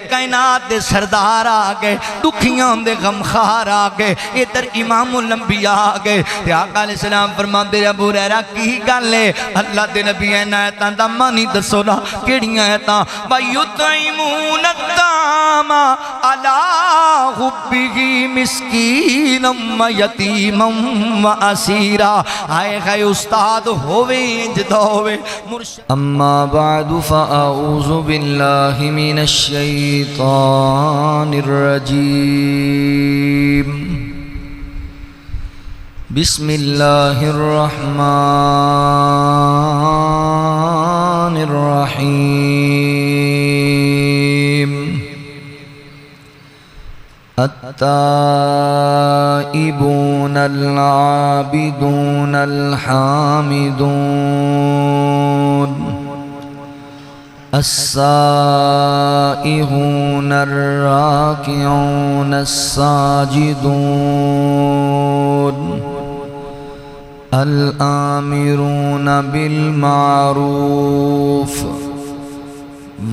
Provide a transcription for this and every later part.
کائنات دے سردار آ گئے، دکھیاں دے غمخار آ گئے، ادھر امام الانبیاء آ گئے تے آقا علیہ السلام فرماندے ابو ہریرہ کی گل ہے؟ اللہ دے نبی آیتاں دا معنی دسو نا کیڑیاں آیتاں؟ وَيُطْعِمُونَ الطَّعَامَ عَلَىٰ حُبِّهِ مِسْكِينًا وَيَتِيمًا وَأَسِيرًا۔ آئے گئے استاد ہوئے جدا ہوئے مرشد۔ اما بعد فاعوذ باللہ من الشیطان الرجیم، بسم اللہ الرحمن الرحیم۔ التائبون العابدون الحامدون السائحون الراكعون الساجدون الآمرون بالمعروف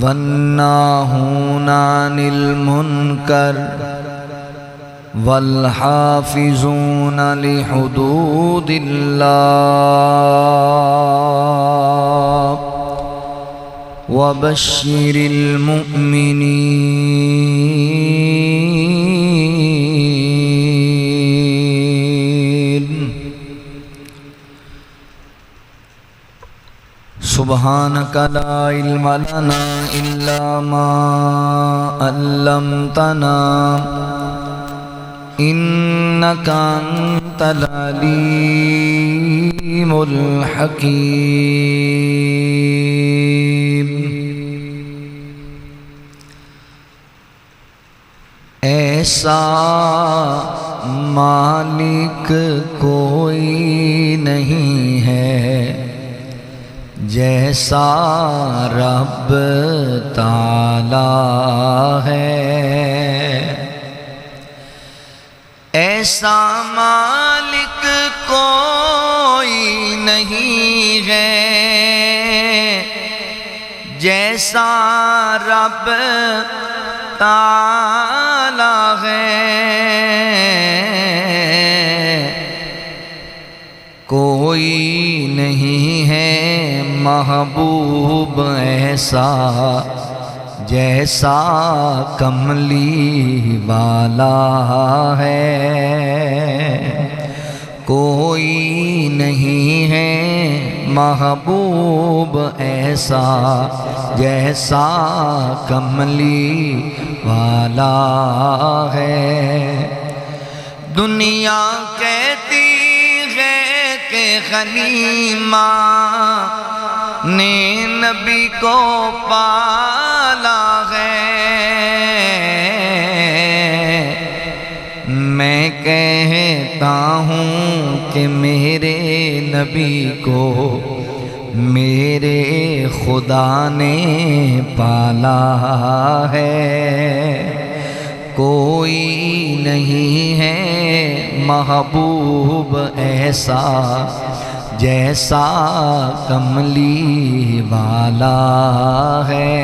والناهون عن المنكر والحافظون لحدود الله وبشر المؤمنين۔ سبحانك لا علم لنا إلا ما علمتنا إنك أنت العليم الحكيم۔ ایسا مالک کوئی نہیں ہے جیسا رب تعالی ہے، ایسا مالک کوئی نہیں ہے جیسا رب تعالی ہے، کوئی نہیں ہے محبوب ایسا جیسا کملی والا ہے، کوئی نہیں ہے محبوب ایسا جیسا کملی والا ہے۔ دنیا کہتی ہے کہ غنیمہ نے نبی کو پالا ہے، میں کہتا ہوں کہ میرے نبی کو میرے خدا نے پالا ہے، کوئی نہیں ہے محبوب ایسا جیسا کملی والا ہے۔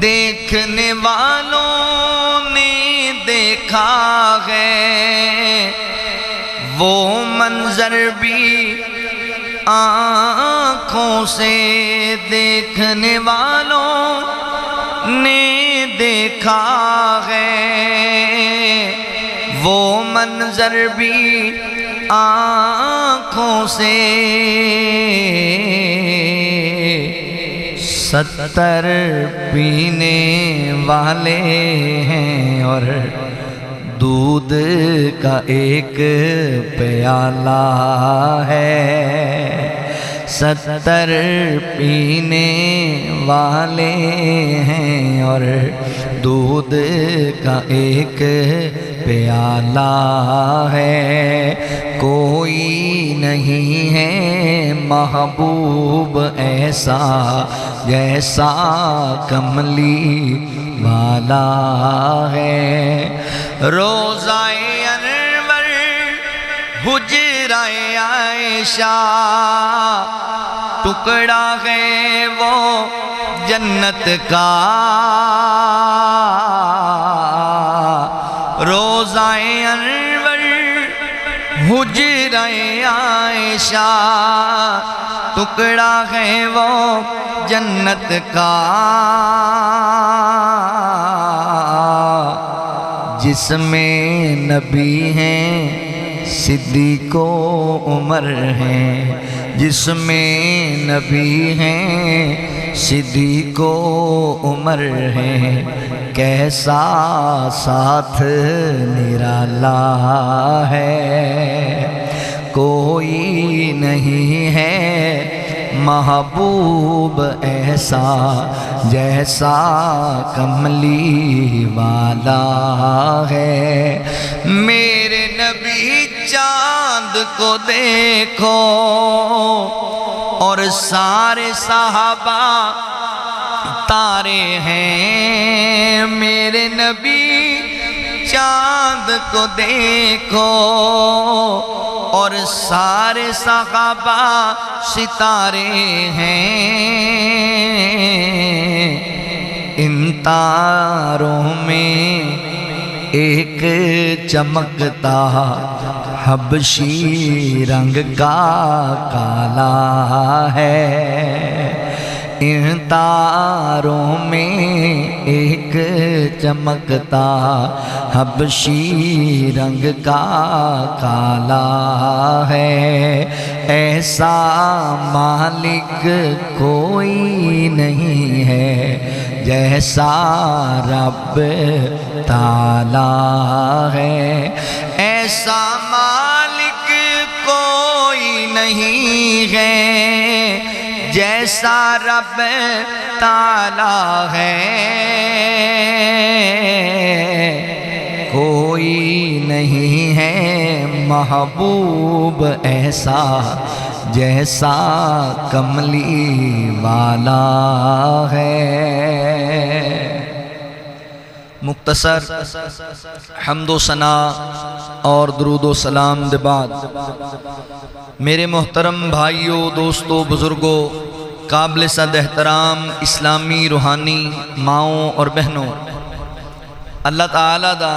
دیکھنے والوں نے دیکھا ہے وہ منظر بھی آنکھوں سے، دیکھنے والوں نے دیکھا ہے وہ منظر بھی آنکھوں سے، 70 پینے والے ہیں اور دودھ کا ایک پیالہ ہے، 70 پینے والے ہیں اور دودھ کا ایک پیالہ ہے، کوئی نہیں ہے محبوب ایسا جیسا کملی والا ہے۔ روضہ انور حجرہ عائشہ ٹکڑا ہے وہ جنت کا، حجرۂ عائشہ ٹکڑا ہے وہ جنت کا جس میں نبی ہیں صدیق و عمر ہیں، جس میں نبی ہیں صدیق و عمر ہیں، کیسا ساتھ نرالا ہے، کوئی نہیں ہے محبوب ایسا جیسا کملی والا ہے۔ میرے نبی چاند کو دیکھو اور سارے صحابہ تارے ہیں، میرے نبی چاند کو دیکھو اور سارے صحابہ ستارے ہیں، ان تاروں میں ایک چمکتا حبشی رنگ کا کالا ہے، ان تاروں میں ایک چمکتا حبشی رنگ کا کالا ہے، ایسا مالک کوئی نہیں ہے جیسا رب تعالی ہے، ایسا مالک کوئی نہیں ہے جیسا رب تعالی ہے، کوئی نہیں ہے محبوب ایسا جیسا کملی والا ہے۔ مختصر حمد و ثنا اور درود و سلام دے بعد میرے محترم بھائیوں، دوستوں، بزرگوں، قابل صد احترام اسلامی روحانی ماؤں اور بہنوں، اللہ تعالیٰ دا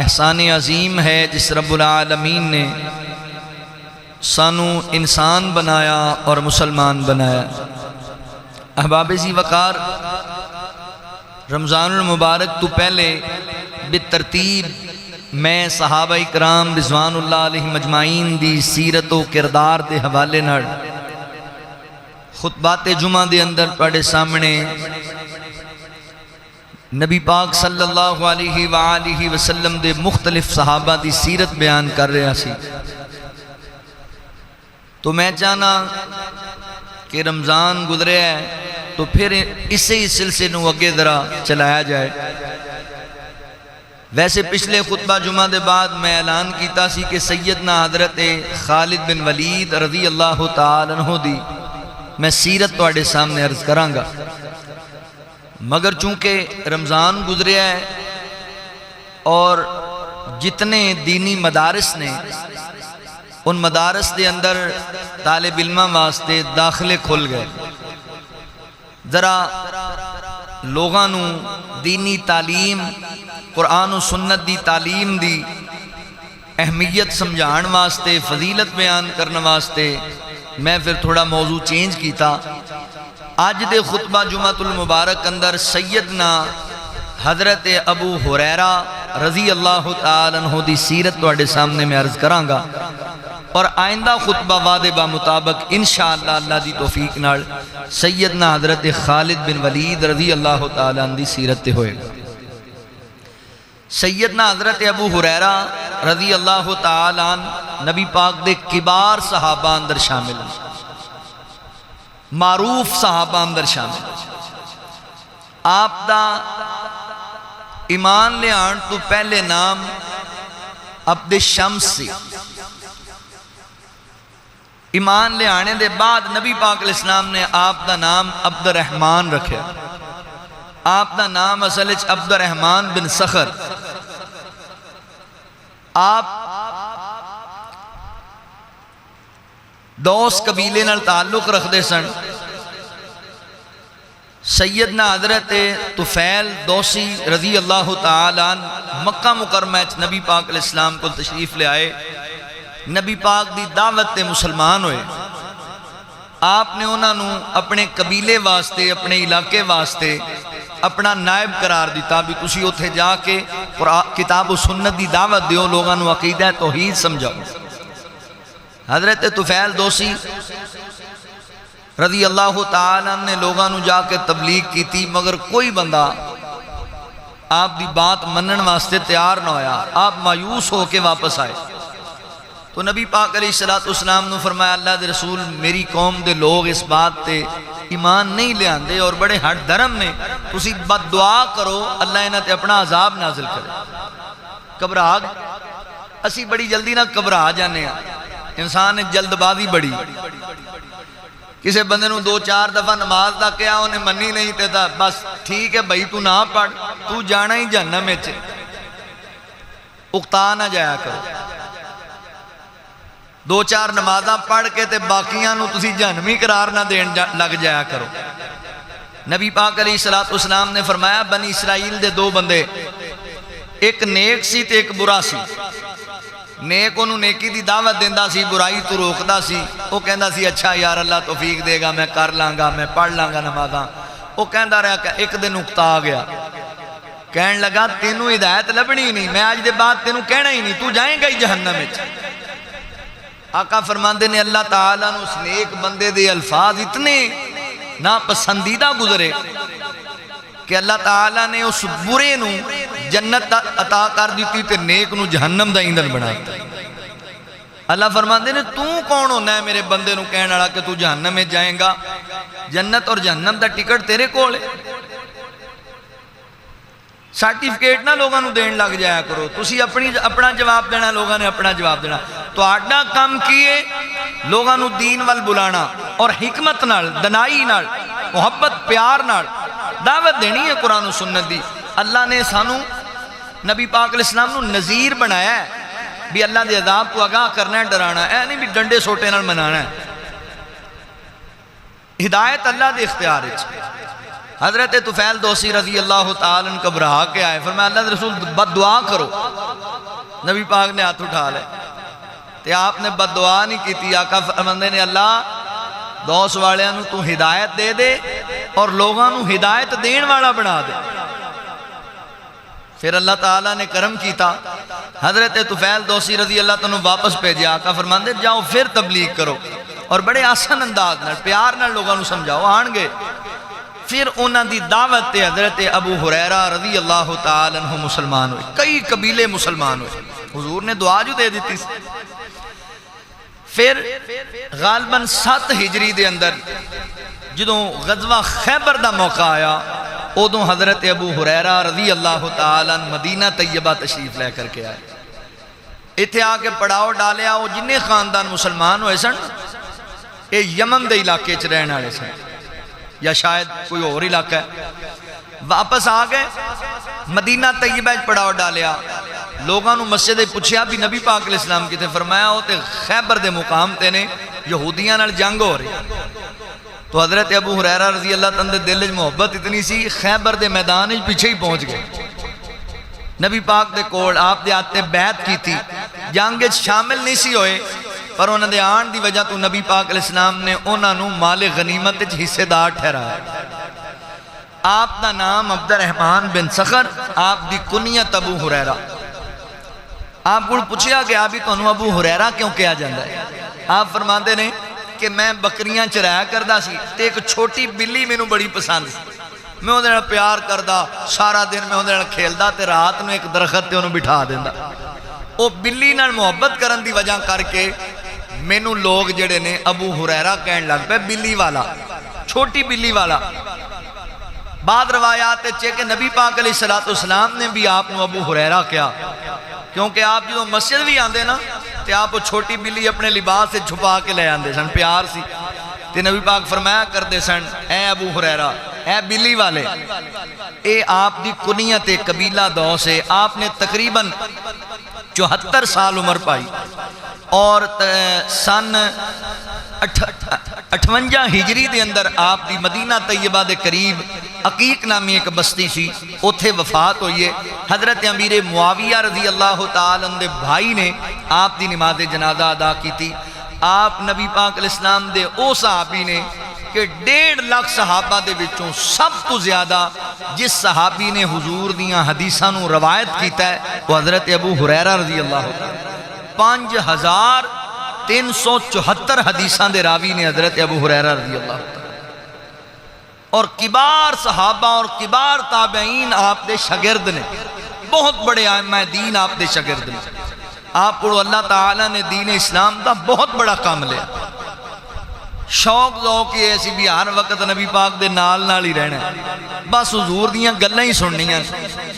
احسان عظیم ہے جس رب العالمین نے سانو انسان بنایا اور مسلمان بنایا۔ احباب ذی وقار، رمضان المبارک تو پہلے بترتیب میں صحابہ اکرام رضوان اللہ علیہ مجمعین دی سیرت و کردار دے حوالے نال خطبات جمعہ دے اندر پڑھے سامنے نبی پاک صلی اللہ علیہ وآلہ وسلم دے مختلف صحابہ دی سیرت بیان کر رہا سی، تو میں چاہنا کہ رمضان گزرے ہے تو پھر اسے ہی سلسلے نو اگے ذرا چلایا جائے۔ ویسے پچھلے خطبہ جمعہ دے بعد میں اعلان کیتا سی کہ سیدنا حضرت خالد بن ولید رضی اللہ تعالی عنہ دی میں سیرت تواڈے سامنے عرض کراں گا، مگر چونکہ رمضان گزریا ہے اور جتنے دینی مدارس نے ان مدارس دے اندر طالب علماں واسطے داخلے کھل گئے، ذرا لوگاں نو دینی تعلیم، قرآن و سنت دی تعلیم دی اہمیت سمجھان واسطے، فضیلت بیان کرنے واسطے میں پھر تھوڑا موضوع چینج کیتا۔ آج دے خطبہ جمعۃ المبارک اندر سیدنا حضرت ابو ہریرہ رضی اللہ تعالی عنہ دی سیرت تواڈے سامنے میں عرض کراں گا، اور آئندہ خطبہ وعدے با مطابق انشاءاللہ اللہ دی توفیق نال سیدنا حضرت خالد بن ولید رضی اللہ تعالی عنہ دی سیرت تے ہوئے گا۔ سیدنا حضرت ابو ہریرہ رضی اللہ تعالی عنہ نبی پاک دے کبار صحابہ اندر شامل ہیں، معروف صحابہ اندر شامل ہیں۔ آپ دا ایمان لے آن تو پہلے نام عبد الشمس سی، ایمان لے آنے دے بعد نبی پاک علیہ السلام نے آپ دا نام عبد الرحمن رکھے، آپ دا نام اصل وچ عبد الرحمن بن سخر۔ آپ دوس قبیلے نال تعلق رکھ دے سن۔ سیدنا حضرت طفیل دوسی رضی اللہ تعالی عنہ مکہ مکرمہ نبی پاک علیہ السلام کو تشریف لے آئے نبی پاک دی دعوت تے مسلمان ہوئے، آپ نے انہوں نے اپنے قبیلے واسطے، اپنے علاقے واسطے اپنا نائب قرار دیتا بھی تسی اتھے جا کے کتاب و سنت دی دعوت دیو، لوگاں نو عقیدہ توحید سمجھاؤ۔ حضرت طفیل دوسی رضی اللہ تعالیٰ نے لوگاں نو جا کے تبلیغ کی تھی، مگر کوئی بندہ آپ دی بات منن واسطے تیار نہ ہویا، آپ مایوس ہو کے واپس آئے۔ تو نبی پاک علیہ السلام نے فرمایا اللہ دے رسول میری قوم دے لوگ اس بات تے ایمان نہیں لے آندے اور بڑے ہٹ دھرم نے، تسی بد دعا کرو اللہ انہاں تے اپنا عذاب نازل کرے۔ گھبرا اسی بڑی جلدی نہ گھبرا جانے ہیں، انسان جلد بازی بڑی، کسے بندے نو 2-4 دفعہ نماز دا کیا انہیں منی نہیں تے تھا بس ٹھیک ہے بھائی تو نہ پڑھ، تو جانا ہی جہنم میں چھے، اکتا نہ جایا کرو۔ 2-4 نمازاں پڑھ کے تے باقیاں نو تسی جہنمی قرار نہ دین لگ جایا کرو۔ نبی پاک علیہ السلام نے فرمایا بنی اسرائیل دے 2 بندے، ایک نیک سی تے ایک برا سی۔ نیک انہوں نیکی دی دعوت دیندہ سی، برائی تو روکدہ سی، وہ کہندہ سی اچھا یار اللہ توفیق دے گا، میں کر لانگا، میں پڑھ لانگا نمازاں۔ وہ کہندہ رہا کہ ایک دن اکتا آ گیا، کہن لگا تینوں ہدایت لبنی نہیں، میں آج دے بعد تینوں کہنا ہی نہیں، تو جائیں گا ہی جہنم میں۔ آقا فرماندے نے اللہ تعالیٰ نے اس نیک بندے دے الفاظ اتنے ناپسندیدہ گزرے کہ اللہ تعالیٰ نے اس برے نو جنت عطا کر دیتی تے نیک نو جہنم دا ایندھن بناتا۔ اللہ فرماندے نے تو کون ہونا ہے میرے بندے نو کہنے والا کہ تو جہنم میں جائیں گا؟ جنت اور جہنم دا ٹکٹ تیرے کول ہے، سرٹیفکیٹ نہ لوگاں نو دین لگ جایا کرو، تسی اپنا جواب دینا، لوگاں نے اپنا جواب دینا۔ تو آڈا کام کیے لوگاں نو دین وال بلانا اور حکمت نال، دنائی نال، محبت پیار نال دعوت دینی ہے قرآن و سنت دی۔ اللہ نے سانو نبی پاک علیہ السلام نو نذیر بنایا ہے بھی اللہ دے عذاب کو آگاہ کرنا ہے، ڈرانا ہے، نہیں بھی ڈنڈے سوٹے نال منانا ہے۔ ہدایت اللہ دے اختیار ہے۔ حضرت طفیل دوسی رضی اللہ تعالیٰ عنہ گھبرا کے آئے، فرمایا اللہ دے رسول بد دعا کرو۔ نبی پاک نے ہاتھ اٹھا لے تے آپ نے بد دعا نہیں کی تھی۔ آقا فرماندے نے اللہ دوس والے نو تو ہدایت دے دے اور لوگاں نو ہدایت دین والا بنا دے۔ پھر اللہ تعالیٰ نے کرم کیتا، حضرت طفیل دوسی رضی اللہ تعالیٰ واپس بھیجے۔ آقا فرماندے جاؤ پھر تبلیغ کرو اور بڑے آسان انداز نال پیار نال لوگاں نو سمجھاؤ، آن گے۔ پھر انہاں دی دعوت تے حضرت ابو ہریرہ رضی اللہ تعالیٰ عنہ مسلمان ہوئے، کئی قبیلے مسلمان ہوئے، حضور نے دعا جو دے دیتی۔ پھر غالباً 7 ہجری دے اندر جدوں غزوہ خیبر دا موقع آیا، ادوں حضرت ابو ہریرہ رضی اللہ تعالیٰ عنہ مدینہ طیبہ تشریف لے کر کے آئے۔ اتھے آ کے پڑاؤ ڈالیا، وہ جنہیں خاندان مسلمان ہوئے سن یہ یمن دے علاقے چ رہن والے سن یا شاید کوئی اور علاقہ ہے، واپس آ گئے مدینہ طیبہ پڑاؤ ڈالیا۔ لوگاں نو مسجد پوچھیا بھی نبی پاک علیہ السلام کی تے، فرمایا وہ تے خیبر دے مقام تے نے یہودیاں نال جنگ ہو رہی۔ تو حضرت ابو ہریرہ رضی اللہ عنہ دے دل وچ محبت اتنی سی، خیبر دے میدان وچ پیچھے ہی پہنچ گئے، نبی پاک دے کول آپ دے ہاتھ بیعت کی تھی، جنگ وچ شامل نہیں سی ہوئے، پر انہاں دے آن دی وجہ تو نبی پاک علیہ السلام نے انہاں نو مال غنیمت وچ حصے دار ٹھہرایا۔ آپ دا نام عبد الرحمن بن صخر، آپ دی کنیت ابو ہریرہ۔ آپ کو پوچھیا کہ آپ ہی تو ابو ہریرہ کیوں کیا جاندہ ہے؟ آپ فرماندے نے کہ میں بکریاں چرایا کردہ سی تے ایک چھوٹی بلی میں نو بڑی پسند سی، میں انہیں پیار کردہ، سارا دن میں انہیں کھیلدہ تے رات میں ایک درخت تے انہوں بٹھا دیندہ۔ وہ بلی نال محبت کرن دی وجہ کر کے مینوں لوگ جڑے نے ابو ہریرہ کہن لگ پہ بلی والا، چھوٹی بلی والا۔ بعد روایات چے کہ نبی پاک علیہ السلام نے بھی آپ نے ابو ہریرہ کیا، کیونکہ آپ جو مسجد بھی آندے نا تے آپ وہ چھوٹی بلی اپنے لباس سے چھپا کے لے آندے سن، پیار سی تے نبی پاک فرمایا کردے سن اے ابو ہریرہ، اے بلی والے، اے آپ دی کنیت قبیلہ دو سے۔ آپ نے تقریباً 74 سال عمر پائی اور سن 58 ہجری دے اندر آپ دی مدینہ طیبہ دے قریب عقیق نامی ایک بستی سی، اتھے وفات ہوئی ہے۔ حضرت امیر معاویہ رضی اللہ تعالیٰ عنہ دے بھائی نے آپ دی نماز جنازہ ادا کی تھی۔ آپ نبی پاک علیہ السلام دے او صحابی نے کہ 1.5 لاکھ صحابہ دے وچوں سب تو زیادہ جس صحابی نے حضور دیاں حدیثاں نو روایت کیتا ہے وہ حضرت ابو ہریرہ رضی اللہ تعالیٰ، 5374 حدیثاں دے راوی نے حضرت ابو ہریرہ رضی اللہ تعالیٰ، اور کبار صحابہ اور کبار تابعین آپ دے شاگرد نے، بہت بڑے ائمہ دین آپ دے شاگرد نے۔ آپ کو اللہ تعالیٰ نے دین اسلام دا بہت بڑا کام لیا۔ شوق ذوق یہ ایسی بھی ہر وقت نبی پاک دے نال ہی رہنا ہے، بس حضور دیاں گلاں ہی سننیاں،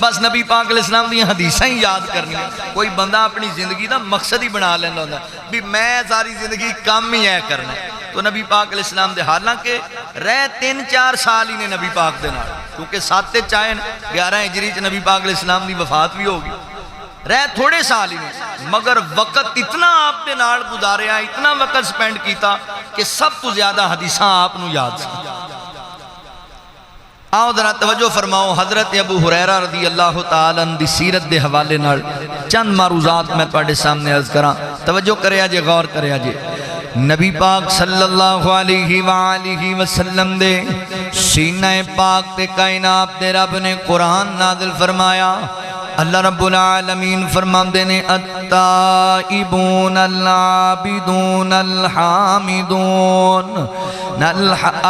بس نبی پاک علیہ السلام دیاں حدیثاں ہی یاد کرنیاں۔ کوئی بندہ اپنی زندگی دا مقصد ہی بنا لینا ہوتا ہے بھی میں ساری زندگی کام ہی ہے کرنا ہے۔ تو نبی پاک علیہ السلام دے حالانکہ رہ 3-4 سال ہی نے نبی پاک دے نال، کیونکہ 7 چاہیں 11 ہجری چ نبی پاک علیہ السلام دی وفات بھی ہوگی، رہ تھوڑے سال ہی نہیں، مگر وقت اتنا آپ نے نال گزاریا، اتنا وقت سپینڈ کیتا کہ سب تو زیادہ حدیثاں آپ نو یاد سی۔ آؤ ذرا توجہ فرماؤ، حضرت ابو ہریرہ رضی اللہ تعالیٰ عنہ دی سیرت دے حوالے نال چند معروضات میں تواڈے سامنے عرض کراں، توجہ کریا جے، غور کریا جے۔ نبی پاک صلی اللہ علیہ وآلہ وسلم دے سینہ پاک تے کائنات دے رب نے قرآن نازل فرمایا۔ اللہ رب العالمین فرماندے نے التائبون العابدون الحامدون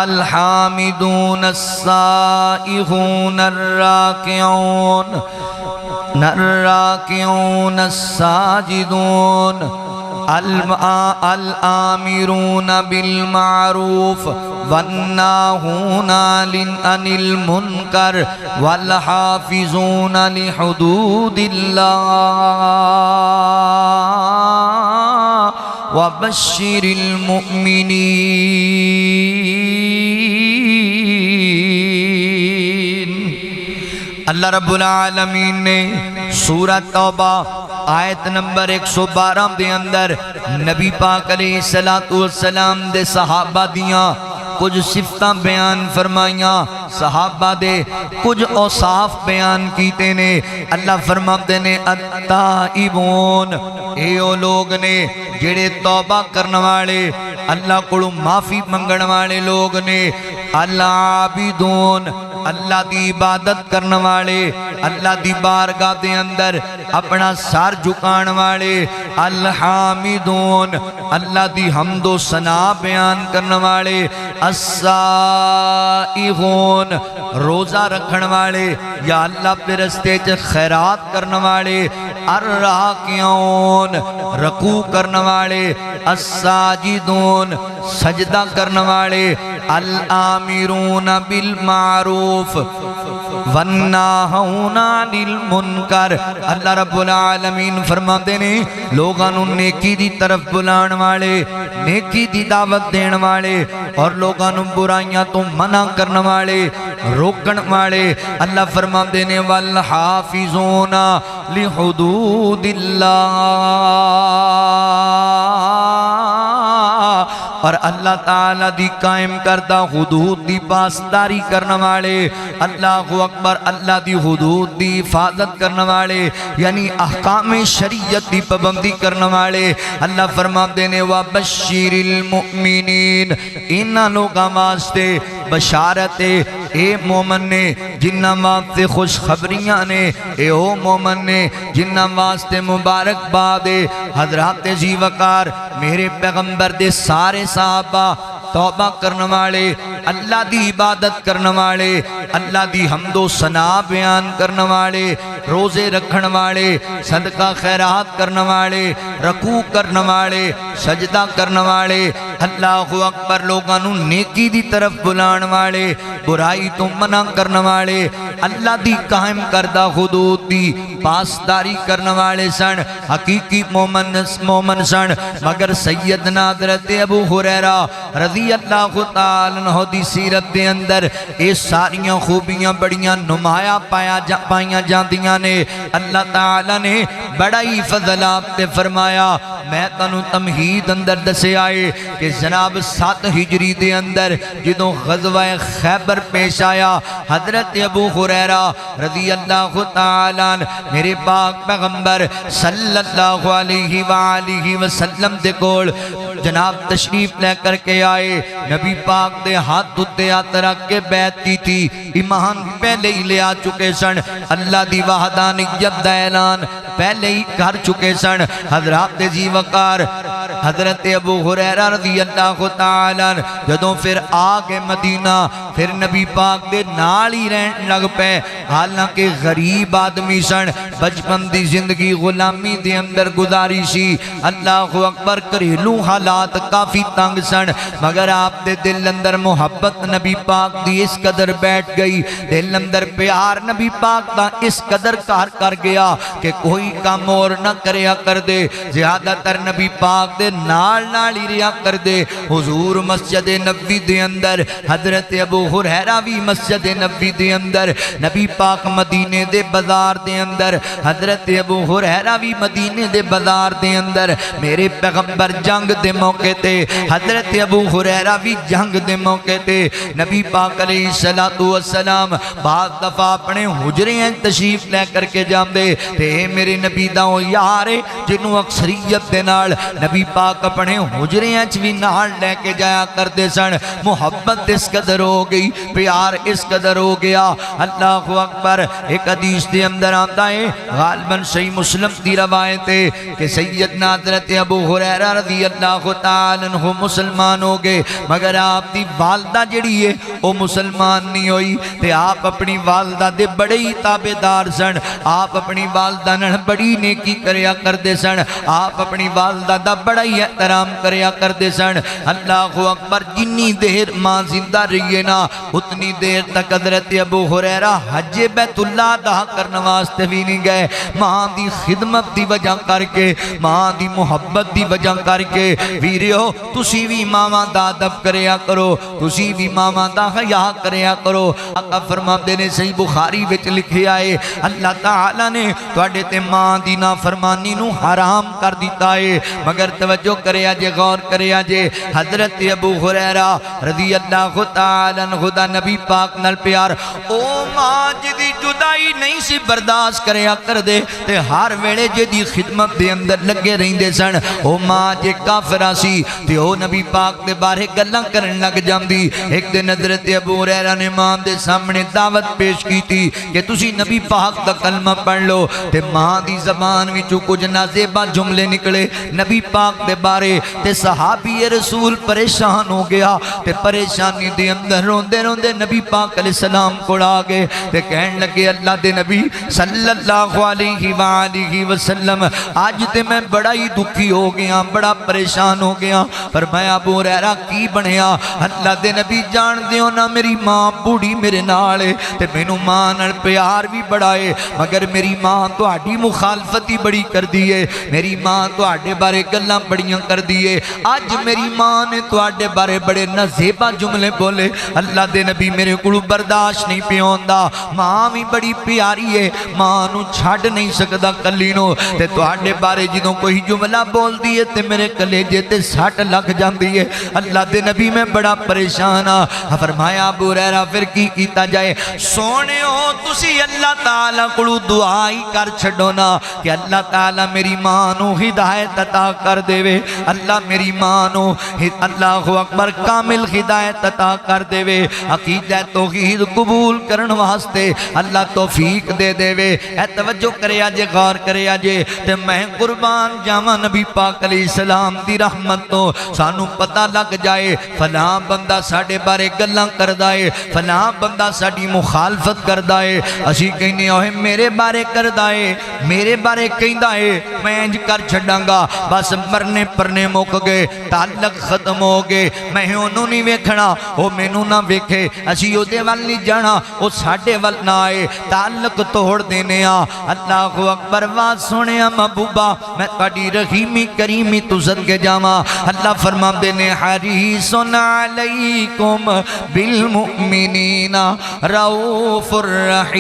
الحامدون السائحون الراکعون الساجدون الآمرون بالمعروف والناہون عن المنکر والحافظون لحدود اللہ وبشر المؤمنین۔ اللہ رب العالمین نے سورہ توبہ آیت نمبر 112 دے اندر نبی پاک علیہ السلام دے صحابہ دیاں کچھ صفتاں بیان فرمائیاں، صحابہ دے کچھ اوصاف بیان کیتے نے۔ اللہ فرماتے نے التائبون، اے او لوگ نے جڑے توبہ کرنے والے، اللہ کو معافی منگن والے لوگ نے۔ العابدون، اللہ دی عبادت کرنے والے، اللہ دی بارگاہ دے اندر اپنا سر جھکان والے۔ الحامدون، اللہ دی حمد و ثنا بیان کرنے والے۔ السائحون، روزہ رکھن والے یا اللہ پہ رستے چ خیرات کرنے والے۔ الراکعون، رکوع کرنے والے۔ الساجدون، سجدہ کرنے والے۔ الآمرون بالمعروف والناہون عن المنکر، اللہ رب العالمین فرماتے نے لوگاں نیکی دی طرف بلان والے، نیکی دی دعوت دین والے، اور لوگاں برائیاں تو منع کرنے والے، روکن والے۔ اللہ فرماتے نے والحافظون لحدود اللہ، اور اللہ تعالیٰ دی قائم کردہ حدود دی پاسداری کرنے والے۔ اللہ اکبر، اللہ دی حدود دی حفاظت کرنے والے، یعنی احکام شریعت دی پابندی کرنے والے۔ اللہ فرماتے نے وَبَشِّرِ الْمُؤْمِنِينَ، انہاں لوگاں واسطے بشارت اے مومن نے جنہاں واسطے خوشخبریاں نے، اے او مومن نے جنہاں واسطے مبارک باد۔ حضرات ذی وقار میرے پیغمبر دے سارے صحابہ توبہ کرنے والے، اللہ دی عبادت کرنے والے، اللہ دی حمد و ثنا بیان کرنے والے، روزے رکھن والے، صدقہ خیرات کرنے والے، رکوع کرنے والے، سجدہ کرنے والے۔ اللہ اکبر، لوگاں نو نیکی دی طرف بلان والے، برائی تو منع کرنے والے، اللہ دی قائم کردہ حدود دی پاسداری کرنے والے سن، حقیقی مومن سن۔ مگر سیدنا حضرت ابو ہریرہ رضی اللہ تعالیٰ عنہ دی سیرت دے اندر اے ساریاں خوبیاں بڑیاں نمایاں پائیاں جاندیاں نے۔ اللہ تعالیٰ نے بڑا ہی فضل آپ تے فرمایا، میں تانوں تمہید اندر دسے آئے کہ جناب 7 ہجری دے اندر جدوں غزوہ خیبر پیش آیا، حضرت ابو ہریرہ رضی اللہ تعالیٰ عنہ میرے پاک پیغمبر صلی اللہ علیہ وآلہ وسلم دے کول جناب تشریف لے کر کے آئے، نبی پاک دے ہاتھ اتے ہاتھ رکھ کے بیعت کی تھی، ایمان پہلے ہی لے آ چکے سن، اللہ دی وحدانیت دا اعلان پہلے ہی کر چکے سن۔ حضرات جی وقار حضرت ابو ہریرہ رضی اللہ تعالیٰ عنہ جدوں پھر آگے مدینہ پھر نبی پاک دے نال ہی رہن لگ پے، حالانکہ غریب آدمی سن، بچپن دی زندگی غلامی دے اندر گزاری سی، اللہ اکبر، گھریلو حالات کافی تنگ سن، مگر آپ دے دل اندر محبت نبی پاک دی اس قدر بیٹھ گئی، دل اندر پیار نبی پاک دا اس قدر کر گیا کہ کوئی کام اور نہ کریا کر دے، زیادہ تر نبی پاک دے نال ہی ریا کر دے۔ حضور مسجد نبوی دے اندر، حضرت ابو ہریرہ بھی مسجد نبوی دے اندر، نبی پاک مدینے دے بازار دے اندر، حضرت ابو ہریرہ بھی مدینے دے بازار دے اندر، میرے پیغمبر جنگ دے موقع تے، حضرت ابو ہریرہ بھی جنگ دے موقع تے، نبی پاک علیہ السلام بعض دفعہ اپنے حجرے تشریف لے کر کے جاندے تے میرے نبی داؤں یارے جنہوں اکثریت دے نال نبی پاک اپنے حجرے بھی نال لے کے جایا کر دے سن۔ محبت اس قدر ہو گئی، پیار اس قدر ہو گیا، اللہ اکبر۔ ایک حدیث دے اندر آتا ہے، غالباً صحیح مسلم دی روایت ہے کہ سیدنا حضرت ابو ہریرہ رضی اللہ تعالیٰ عنہ مسلمان ہو گئے، مگر آپ دی والدہ جڑی ہے وہ مسلمان نہیں ہوئی، تے آپ اپنی والدہ دے بڑے ہی تابعدار سن، آپ اپنی والدہ نے بڑی نیکی کریا کردے سن، آپ اپنی والدہ دا بڑا ہی احترام کریا کردے سن۔ اللہ اکبر، جنی دیر ماں زندہ رہی ہے نا اتنی دیر تک حضرت ابو ہریرہ حج بیت اللہ ادا کرنے واسطے بھی نہیں گئے، ماں دی خدمت دی وجہ کر کے، ماں دی محبت دی وجہ کر کے۔ ویریو تسی بھی ماما دا ادب کریا کرو، تسی بھی ماما دا حیا کریا کرو۔ آقا فرماتے نے صحیح بخاری وچ لکھے آئے، اللہ تعالیٰ نے تواڈے تے ماں دی نافرمانی نو حرام کر دیتا ہے، مگر توجہ کریا جے، غور کریا جے، حضرت ابو ہریرہ رضی اللہ تعالیٰ عنہ دا نبی پاک نال پیار، او ماں جدی جدائی نہیں سی برداشت کریا کر دے تے ہر ویلے جدی خدمت دے اندر لگے رہندے سن۔ او ماں جے کافرہ سی تے او نبی پاک دے بارے گلاں کرن لگ جاندی۔ ایک دن حضرت ابو ہریرہ نے ماں دے سامنے دعوت پیش کی تھی کہ تسی نبی پاک دا کلمہ پڑھ لو، تے ماں دی زبان وچوں کچھ نازیبا جملے نکلے نبی پاک دے بارے، تے صحابی رسول پریشان ہو گیا، تے پریشانی دے اندر روندے روندے نبی پاک علیہ السلام کو آ گئے، تے کہن لگے اللہ دے نبی صلی اللہ علیہ وآلہ وسلم، آج تے میں بڑا ہی دکھی ہو گیا، بڑا پریشان ہو گیا۔ فرمایا ابو ہریرہ کی بنیا؟ اللہ دے نبی جان دیو نا میری ماں بوڑھی میرے نال ہے، تے مینوں ماں نال پیار بھی بڑا ہے، مگر میری ماں تہاڈی مخالفت ہی بڑی کر دی ہے، میری ماں تہاڈے بارے گلاں بڑیاں کر دی ہے، اج میری ماں نے تہاڈے بارے بڑے نازیبا جملے بولے، اللہ دے نبی میرے کولوں برداشت نہیں پیا ہوندا، ماں بھی بڑی پیاری ہے، ماں نو چھڈ نہیں سکدا کلی نو، تے تہاڈے بارے جدوں کوئی جملہ بول دی ہے تے میرے کلیجے تے سٹ لگ جاندی ہے، اللہ دے نبی میں بڑا پریشان ہاں۔ فرمایا ابو ہریرہ پھر کی کیتا جائے؟ سونےو تسی اللہ تعالیٰ کولوں دعا ہی کر چھڈو نا کہ اللہ تعالیٰ میری ماں نو ہدایت عطا کر دے وے، اللہ میری ماں نو اللہ اکبر کامل ہدایت عطا کر دے وے، عقیدہ توحید قبول کرن واسطے اللہ توفیق دے دے وے۔ اے توجہ کریا جے، غور کریا جے، تے میں قربان جاواں نبی پاک علیہ السلام دی رحمت تو سانو پتہ لگ جائے فلاں بندہ ساڈے بارے گلاں کردا ہے، فلاں بندہ ساڈی مخالفت کردا ہے، اسی کہنے ہوئے میرے بارے کردا ہے، میرے بارے کہندا ہے، میں انج کر چھڈاں گا، بس مرنے پرنے مک گئے، تعلق ختم ہو گئے، میں انہوں نہیں ویکھنا، وہ مینوں نہ ویکھے، اسی او دے ول نہیں جانا، وہ ساڈے ول نہ آئے، تعلق توڑ دینے آ۔ اللہ اکبر، واہ سنیا محبوبہ، میں تہاڈی رحیمی کریمی تو صدقے جاواں۔ اللہ فرماندے نے حریص علیکم بالمؤمنین رؤوف الرحیم،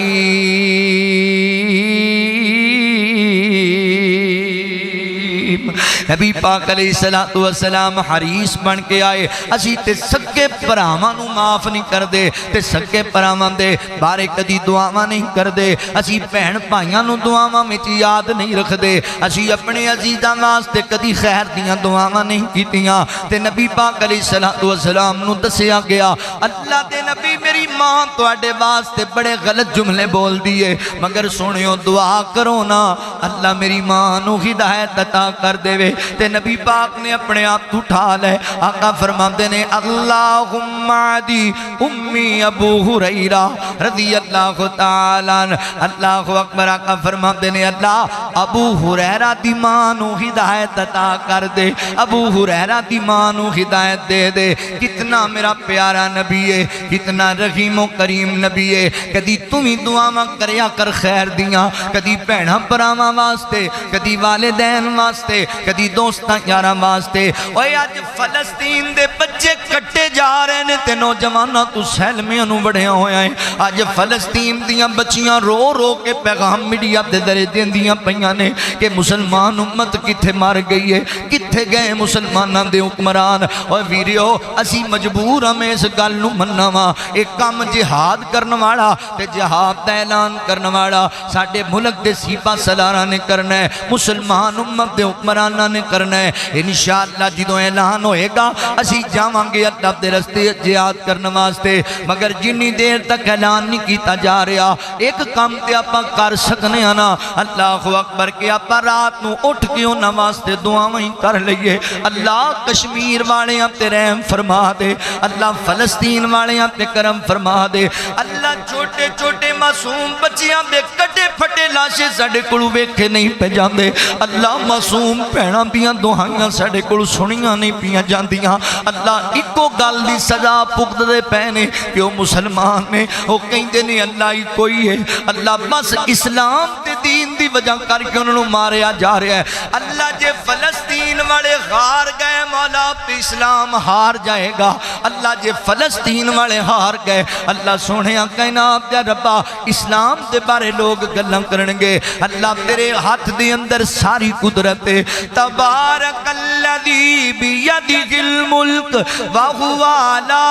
نبی پاک علیہ الصلوۃ والسلام حریص بن کے آئے اسی تے سکے بھراواں نوں معاف نہیں کردے تے سکے بھراواں دے بارے کدی دعاواں نہیں کردے اسی بہن بھائیاں نوں دعاواں وچ یاد نہیں رکھدے اسی اپنے عزیزاں واسطے کدی خیر دیاں دعاواں نہیں کیتیاں تے نبی پاک علیہ الصلوۃ والسلام نوں دسیا گیا اللہ دے نبی میری ماں تواڈے واسطے بڑے غلط جملے بول دیے مگر سنیو دعا کرو نا اللہ میری ماں نو ہدایت عطا کر دے وے تے نبی پاک نے اپنے آپ تو اٹھا لے آقا فرماندے نے اللہم عدی امی ابو ہریرہ رضی اللہ تعالی عنہ اللہ اکبر آقا فرماندے نے اللہ ابو ہریرہ دی ماں نو ہدایت عطا کر دے ابو ہریرہ دی ماں نو ہدایت دے دے کتنا میرا پیارا نبی ہے کتنا رحیم و کریم نبی ہے کدی تمہیں دعاواں کریا کر خیر دیاں کدی بہناں بھراواں واسطے کدی والدین واسطے کدی دوستاں یاراں واسطے اوے اج فلسطین دے بچے کٹے جا رہے نے تے نوجواناں تو سیلمیاں نوں بڑھیا ہویا ہے اج فلسطین دیاں بچیاں رو رو کے پیغام میڈیا تے درے دیندیاں پیاں نے کہ مسلمان امت کتھے مار گئی ہے کتھے گئے مسلماناں دے حکمران اوے ویریو اسی مجبور ہم اس گل نوں مننا وا ایک کام جہاد کرن والا تے جہاد دا اعلان کرن والا ساڈے ملک دے سپاہ سالاراں نے کرنا ہے مسلمان امت دے حکمراناں نے کرنا ہے انشاءاللہ جدوں اعلان ہوئے گا اسی جاواں گے اللہ دے رستے جہاد کرن واسطے مگر جنی دیر تک اعلان نہیں کیتا جا رہا ایک کام تے آپاں کر سکنے ہاں نا اللہ اکبر کہ آپاں رات نوں اٹھ کے انہاں واسطے دعاواں ہی کر لئیے اللہ کشمیر والیاں تے رحم فرما دے اللہ فلسطین والیاں تے کرم فرما دے اللہ چھوٹے چھوٹے معصوم بچیاں دے کٹے پھٹے لاشے ساڈے کولوں ویکھے نہیں پہ جاندے اللہ معصوم بہناں دیاں دعائیاں ساڈے کولوں سنیاں نہیں پیاں جاندیاں اللہ اکو گل دی سزا پکدے پے نے کہ وہ مسلمان نے وہ کہندے نے اللہ ہی کوئی ہے اللہ بس اسلام تے دین دی وجہ کر کے انہوں ماریا جا رہا ہے اللہ جے فلسطین والے ہار گئے مولا تے اسلام ہار جائے گا اللہ جے فلسطین والے ہار گئے اللہ سونے کائنات دے ربا اسلام دے بارے لوگ گلاں کرنگے اللہ تیرے ہاتھ دے اندر ساری قدرت ہے تبارک الذی بیدہ الملک وہو علی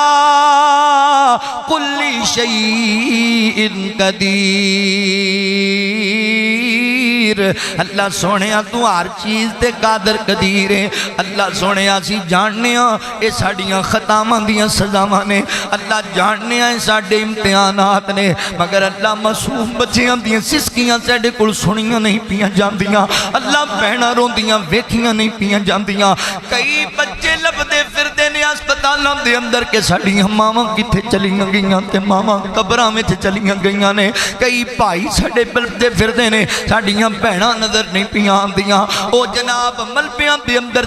کل شیء قدیر اللہ سونے تو ہر چیز تے قادر قدیر ہے اللہ سونے سی جاننے اے ساڑیاں خطاماں دیاں سزاواں نے اللہ جاننے اے ساڑے امتحانات نے مگر اللہ معصوم بچیاں دیاں سسکیاں ساڑے کل سنیاں نہیں پیاں جاندیاں اللہ بہناں روندیاں ویکھیاں نہیں پیاں جاندیاں کئی بچے لبدے پھردے نے ہسپتالاں دے اندر کے ساڑیاں ماواں کتھے چلیاں گئیاں تے ماواں قبراں وچ چلیاں گئیاں نے کئی بھائی ساڑے بلدے پھردے نے ساڑیاں بہناں نظر نہیں پیاں آندیاں او جناب ملبیاں دے اندر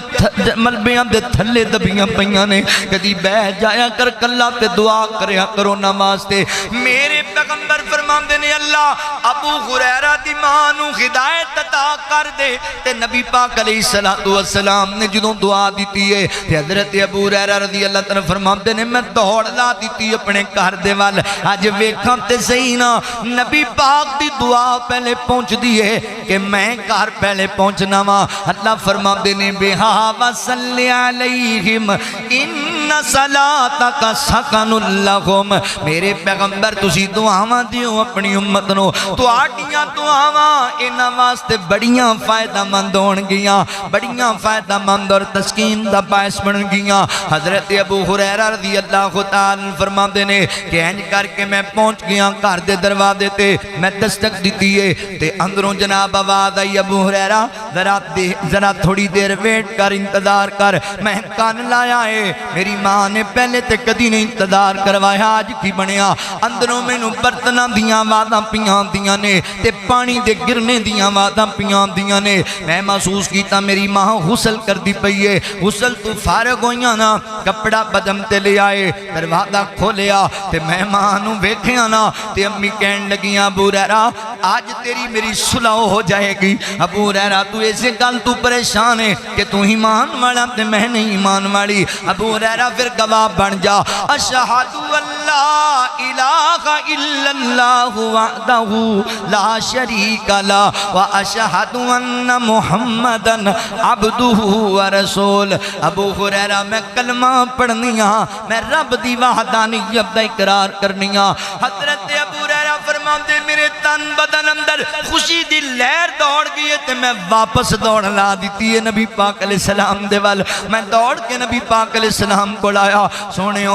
ملبیاں دے تھلے دبیاں پیاں نے کدی بہ جایا کر کلا تے دعا کریا کرو نماز تے میرے پیغمبر فرماندے نے اللہ ابو ہریرہ دی ماں نوں ہدایت عطا کر دے تے نبی پاک علیہ الصلوۃ والسلام نے جدوں دعا دیتی ہے تے حضرت ابو ہریرہ رضی اللہ تعالی فرماندے نے میں دوڑ لا دیتی اپنے گھر دے ول اج ویکھاں تے صحیح نا نبی پاک دی دعا پہلے پہنچ دی ہے کہ میں گھر پہلے پہنچنا وا اللہ فرماندے نے بہا وصلی علیہم ان صلاتک سکن لہم میرے پیغمبر تسی دعاواں دیو اپنی امت نو تواڈیاں دعاواں انہاں واسطے بڑیاں فائدہ مند ہون گیاں بڑیاں فائدہ مند اور تسکین دا باعث بن گیاں حضرت ابو ہریرہ رضی اللہ تعالی فرماندے نے کہ انج کر کے میں پہنچ گیا گھر دے دروازے تے میں دستک دیتی ہے تے اندروں جناب آواز آئی ابو ہریرہ ذرا تھوڑی دیر ویٹ کر انتظار کر میں کان لایا ہے میری ماں نے پہلے تے کدی نہیں انتظار کروایا آج کی بنیا اندروں مینوں برتناں دیاں آوازاں پیاں دیاں نے تے پانی دے گرنے دیاں آوازاں پیاں دیاں نے میں محسوس کیتا میری ماں غسل کر دی پئی ہے غسل تو فارغ ہوئیاں نا کپڑا بدن تے لے آئے دروازہ کھولیا تے مہمان نوں ویکھیا نا تے امی کہن لگیاں ابو ہریرہ آج تیری میری صلح ہو جائے گی ابو ہریرہ تو ایسے گل تو پریشان ہے کہ تو ایمان والا تے میں نہیں ایمان والی ابو ہریرہ پھر گواہ بن جا اشہد اللہ الہ الا اللہ وحدہ لا شریک لہ واشہد ان محمدا عبدہ ورسول ابو ہریرہ میں کلمہ پڑھنیاں میں رب دی وحدانیت دا اقرار کرنیاں حضرت ابو ہریرہ فرماتے میرے تن بدن اندر خوشی دی لہر دوڑ گئی تے میں واپس دوڑ لا دیتی ہے نبی پاک علیہ السلام دے وال میں دوڑ کے نبی پاک علیہ السلام کو لایا سونے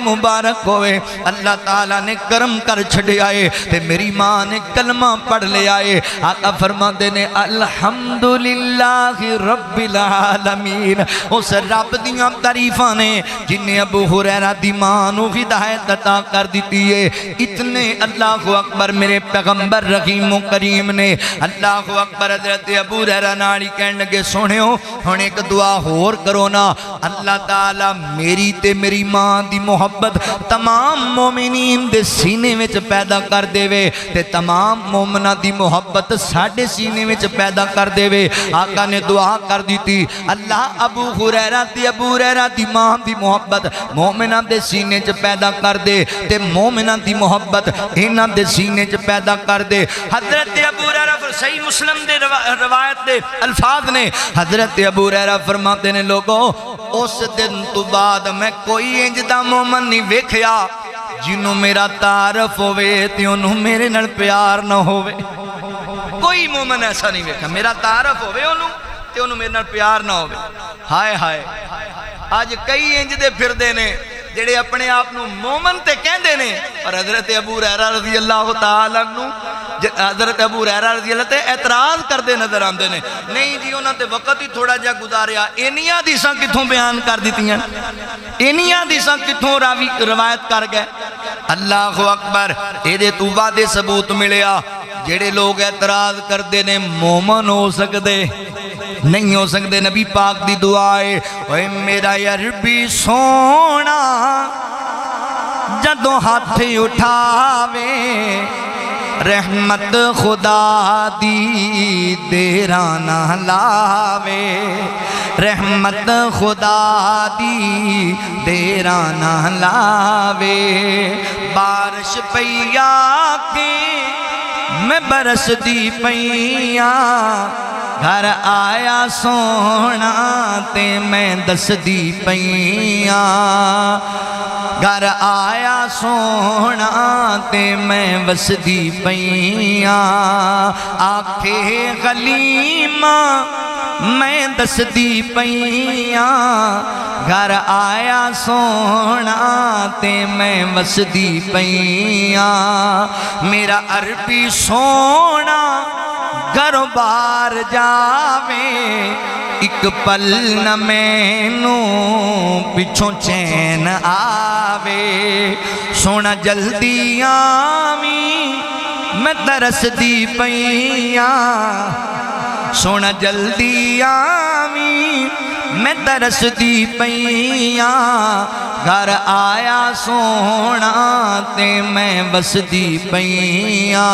مبارک ہوئے اللہ تعالیٰ نے کرم کر چھڑے آئے تے میری ماں نے کلمہ پڑھ لے آئے آقا فرماتے نے الحمدللہ رب العالمین اس رب دیاں تعریفاں نے جنہیں ابو ہریرہ دی ماں نو ہدایت عطا کر دیتی ہے اتنے اللہ اکبر میرے پیغمبر رحیم و کریم نے اللہ اکبر حضرت ابو ہریرہ ناڑی کہنے لگے سونے ہو ہن ایک دعا ہور کرو نا اللہ تعالیٰ میری تے میری ماں دی محبت تمام مومنین دے سینے وچ پیدا کر دے وے تے تمام مومنہ دی محبت ساڑھے سینے وچ پیدا کر دے وے آقا نے دعا کر دیتی اللہ ابو ہریرہ دی ماں دی محبت مومنہ دے سینے وچ پیدا کر دے تے مومنہ دی محبت انہاں دے سینے وچ پیدا کر دے حضرت ابو ہریرہ صحیح مسلم دے روایت دے الفاظ نے حضرت ابو ہریرہ فرماتے نے لوگوں اس دن تو بعد میں کوئی انجدہ مومن نہیں ویکھیا جنہوں میرا تعارف ہوئے تے انہوں میرے نال پیار نہ ہوئے کوئی مومن ایسا نہیں ویکھا میرا تعارف ہوئے انہوں تے انہوں میرے نال پیار نہ ہوئے ہائے ہائے آج کئی انجدے پھر دینے جڑے اپنے آپ نو مومن تے کہندے نے اور حضرت ابو ہریرہ رضی اللہ تعالیٰ عنہ حضرت ابو ہریرہ رضی اللہ تے اعتراض کر دے نظر آندے نے نہیں جی انہاں تے وقت ہی تھوڑا جا گزاریا انیاں دیساں کتھوں بیان کر دیتیاں انیاں دیساں کتھوں راوی روایت کر گئے اللہ اکبر ایدے تو وعدے ثبوت ملیا جڑے لوگ اعتراض کر دے نے مومن ہو سکدے نہیں ہو سکتے نبی پاک دی دعائے اوے میرا عربی سونا جدوں ہاتھ اٹھاوے رحمت خدا دی دیرانہ لاوے رحمت خدا دی دیرانہ لاوے بارش پیا کے میں برس دی پیا گھر آیا سونا تے میں دس دی پیا گھر آیا سونا تے میں وس دی پیا آکھے غلیمہ میں دس دی پیا گھر آیا سونا تے میں وس دی پیا میرا عربی سونا گھروں بار جاوے ایک پل نہ مینوں پچھوں چین آوے سونا جلدی آویں میں ترس دی پیا سونا جلدی آویں میں ترس دی پیا گھر آیا سونا تے میں بس دی پیا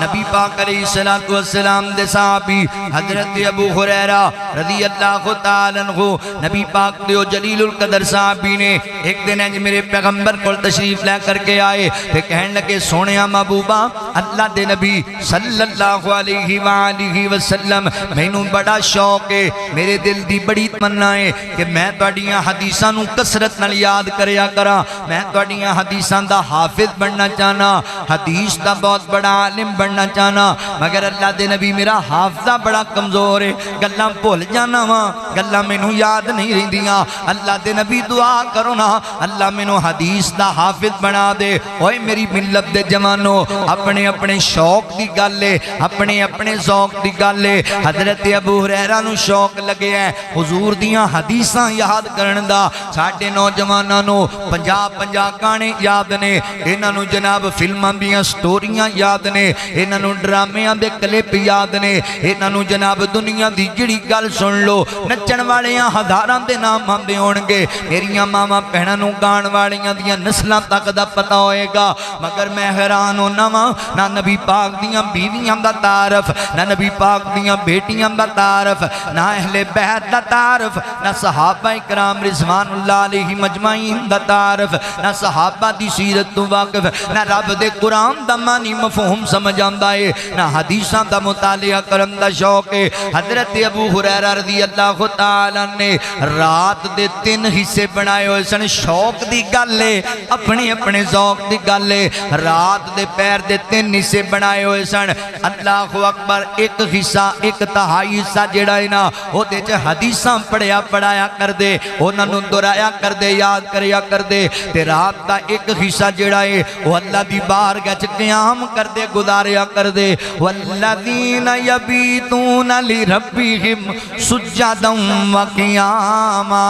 نبی پاک علیہ السلام دے صحابی حضرت ابو ہریرہ رضی اللہ تعالیٰ عنہ نبی پاک دیو جلیل القدر صحابی نے ایک دن ہے میرے پیغمبر کو تشریف لے کر کے آئے تے کہنے لگے سونیا محبوبہ اللہ دے نبی صلی اللہ علیہ وآلہ وسلم میں نوں بڑا شوق ہے میرے دل دی بڑی تمنا ہے کہ میں تواڈیاں حدیثاں نوں کثرت نال یاد کریا کرا میں تواڈیاں حدیثاں دا حافظ بننا چاہنا حدیث دا بہت بڑا عالم بننا چاہنا مگر اللہ دے نبی میرا حافظہ بڑا کمزور ہے گلاں بھول جانا وا گلاں مینوں یاد نہیں رہندیاں اللہ دے نبی دعا کرو نا اللہ مینوں حدیث دا حافظ بنا دے اوئے میری ملت دے جوانو اپنے اپنے شوق دی گل ہے اپنے اپنے ذوق دی گل ہے حضرت ابو ہریرہ نو شوق لگے ہے حضور حضور دیاں حدیثاں یاد کرن دا ساڈے نوجواناں نو 50 گانے یاد نے انہاں نو جناب فلماں دیاں سٹوریاں یاد نے انہاں نو ڈرامیاں دے کلپ یاد نے انہاں نو جناب دنیا دی جڑی گل سن لو نچن والیاں ہزاراں دے نام آندے ہون گے میریاں ماواں بہناں نو گان والیاں دیاں نسلاں تک دا پتہ ہوئے گا مگر میں حیران ہونا وا نہ نبی پاک دیاں بیویاں دا تعارف نہ نبی پاک دیاں بیٹیاں دا تعارف نہ اہل بیت دا تعارف نہ صحابہ اکرام رضوان اللہ علیہ مجمعین دا تعارف نہ صحابہ دی سیرت تو واقف نہ رب دے قرآن دا معنی مفہوم سمجھ آندا ہے نہ حدیثاں دا مطالعہ کرن دا شوق ہے حضرت ابو ہریرہ رضی اللہ تعالیٰ نے رات دے 3 حصے بنائے ہوئے سن شوق دی گل ہے اپنے ذوق دی گل ہے رات دے پیر دے 3 حصے بنائے ہوئے سن اللہ اکبر ایک حصہ 1/3 حصہ جڑا ہے نا او دے چ حدیثاں پڑھایا کر دے انہاں نوں دہرایا کر دے یاد کریا کر دے تے رات دا ایک حصہ جڑا ہے او اللہ دی بارگاہ چ قیام کر دے گزاریا کر دے والذین یبیتون لربہم سجدا وقیاما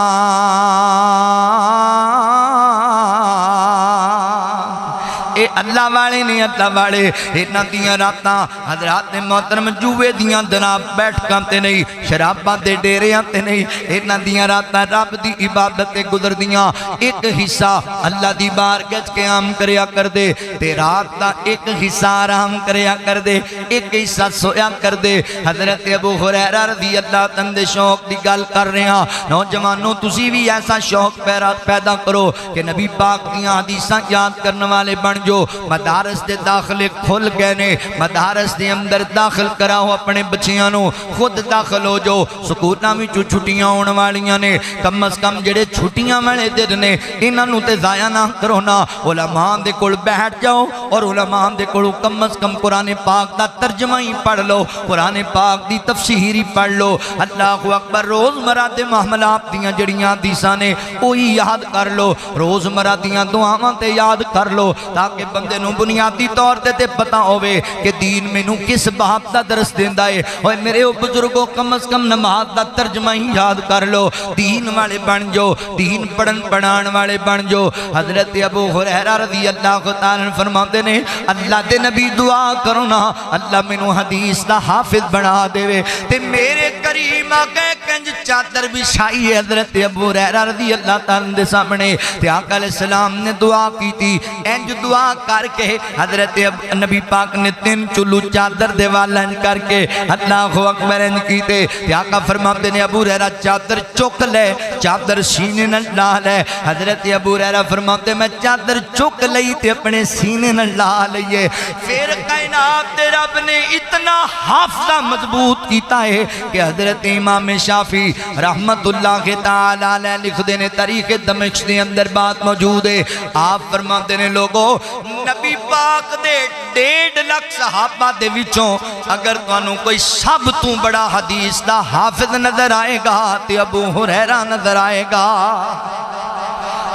اے اللہ والے نہیں اللہ والے انہاں دیاں راتاں حضرات محترم جوے دیاں جناب بیٹھکاں تے نہیں شراباں دے ڈیریاں تے نہیں انہاں دیاں راتاں رب دی عبادت تے گزر دیاں ایک حصہ اللہ دی بارگاہ قیام کریا کر دے تے رات دا ایک حصہ آرام کریا کر دے ایک حصہ سویا کر دے حضرت ابو ہریرہ رضی اللہ عنہ دے شوق دی گل کر رہے ہیں نوجوانوں تسی بھی ایسا شوق پیدا کرو کہ نبی پاک دیاں حدیثاں یاد کرنے والے بن جو مدارس دے داخلے کھل گئے نے مدارس دے اندر داخل کراؤ اپنے بچیاں نو خود داخل ہو جو سکولاں وچ چھٹیاں ہون والیاں نے کم از کم جڑے چھٹیاں والے دن نے انہاں نو تے ضائع نہ کرو نا علماء دے کول بیٹھ جاؤ اور علماء دے کول کم از کم قرآن پاک دا ترجمہ ہی پڑھ لو قرآن پاک دی تفسیر ہی پڑھ لو اللہ اکبر روزمرہ دے معاملات دیاں جڑیاں حدیثاں نے وہی یاد کر لو روزمرہ دیاں دعاواں تے یاد کر لو تاکہ بندے نو بنیادی طور تے پتہ ہوئے کہ دین میں نو کس باب دا درس دیندا ہے اور میرے بزرگوں کم از کم نماز دا ترجمہ ہی یاد کر لو دین والے بن جو دین پڑھن پڑھان والے بن جو حضرت ابو ہریرہ رضی اللہ تعالیٰ فرماتے نے اللہ دے نبی دعا کرو نا اللہ مینوں حدیث دا حافظ بنا دے تے میرے کریم آقا کنج چادر بچھائی ہے حضرت ابو ہریرہ رضی اللہ تعالیٰ دے سامنے تے آقا علیہ السلام نے دعا کی تھی انج دعا کر کے حضرت نبی پاک نے 3 چلو چادر دے والن کر کے اللہ اکبر انج کیتے تے آقا فرماتے نے ابو ہریرہ چادر چک لے چادر سینے نال لا لے حضرت ابو ہریرہ فرماتے میں چادر چک لئی تے اپنے سینے نال لا لئیے پھر کائنات دے رب نے اتنا حافظہ مضبوط کیتا ہے کہ حضرت امام شافعی رحمت اللہ تعالی علیہ لکھ دینے تاریخ دمشق دے اندر بات موجود ہے آپ فرماتے نے لوگوں نبی پاک دے 1.5 لاکھ صحابہ دے وچوں اگر تانوں کوئی سب تو بڑا حدیث دا حافظ نظر آئے گا تے ابو ہریرہ نظر آئے گا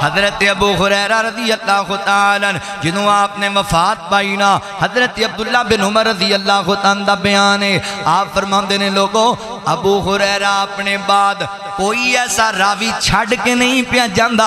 حضرت ابو ہریرہ رضی اللہ تعالیٰ جنہوں آپ نے وفات پائی نا حضرت عبداللہ بن عمر رضی اللہ تعالیٰ دا بیان ہے آپ فرماندے نے لوگوں ابو ہریرہ اپنے بعد کوئی ایسا راوی چھڑ کے نہیں پیا جاندہ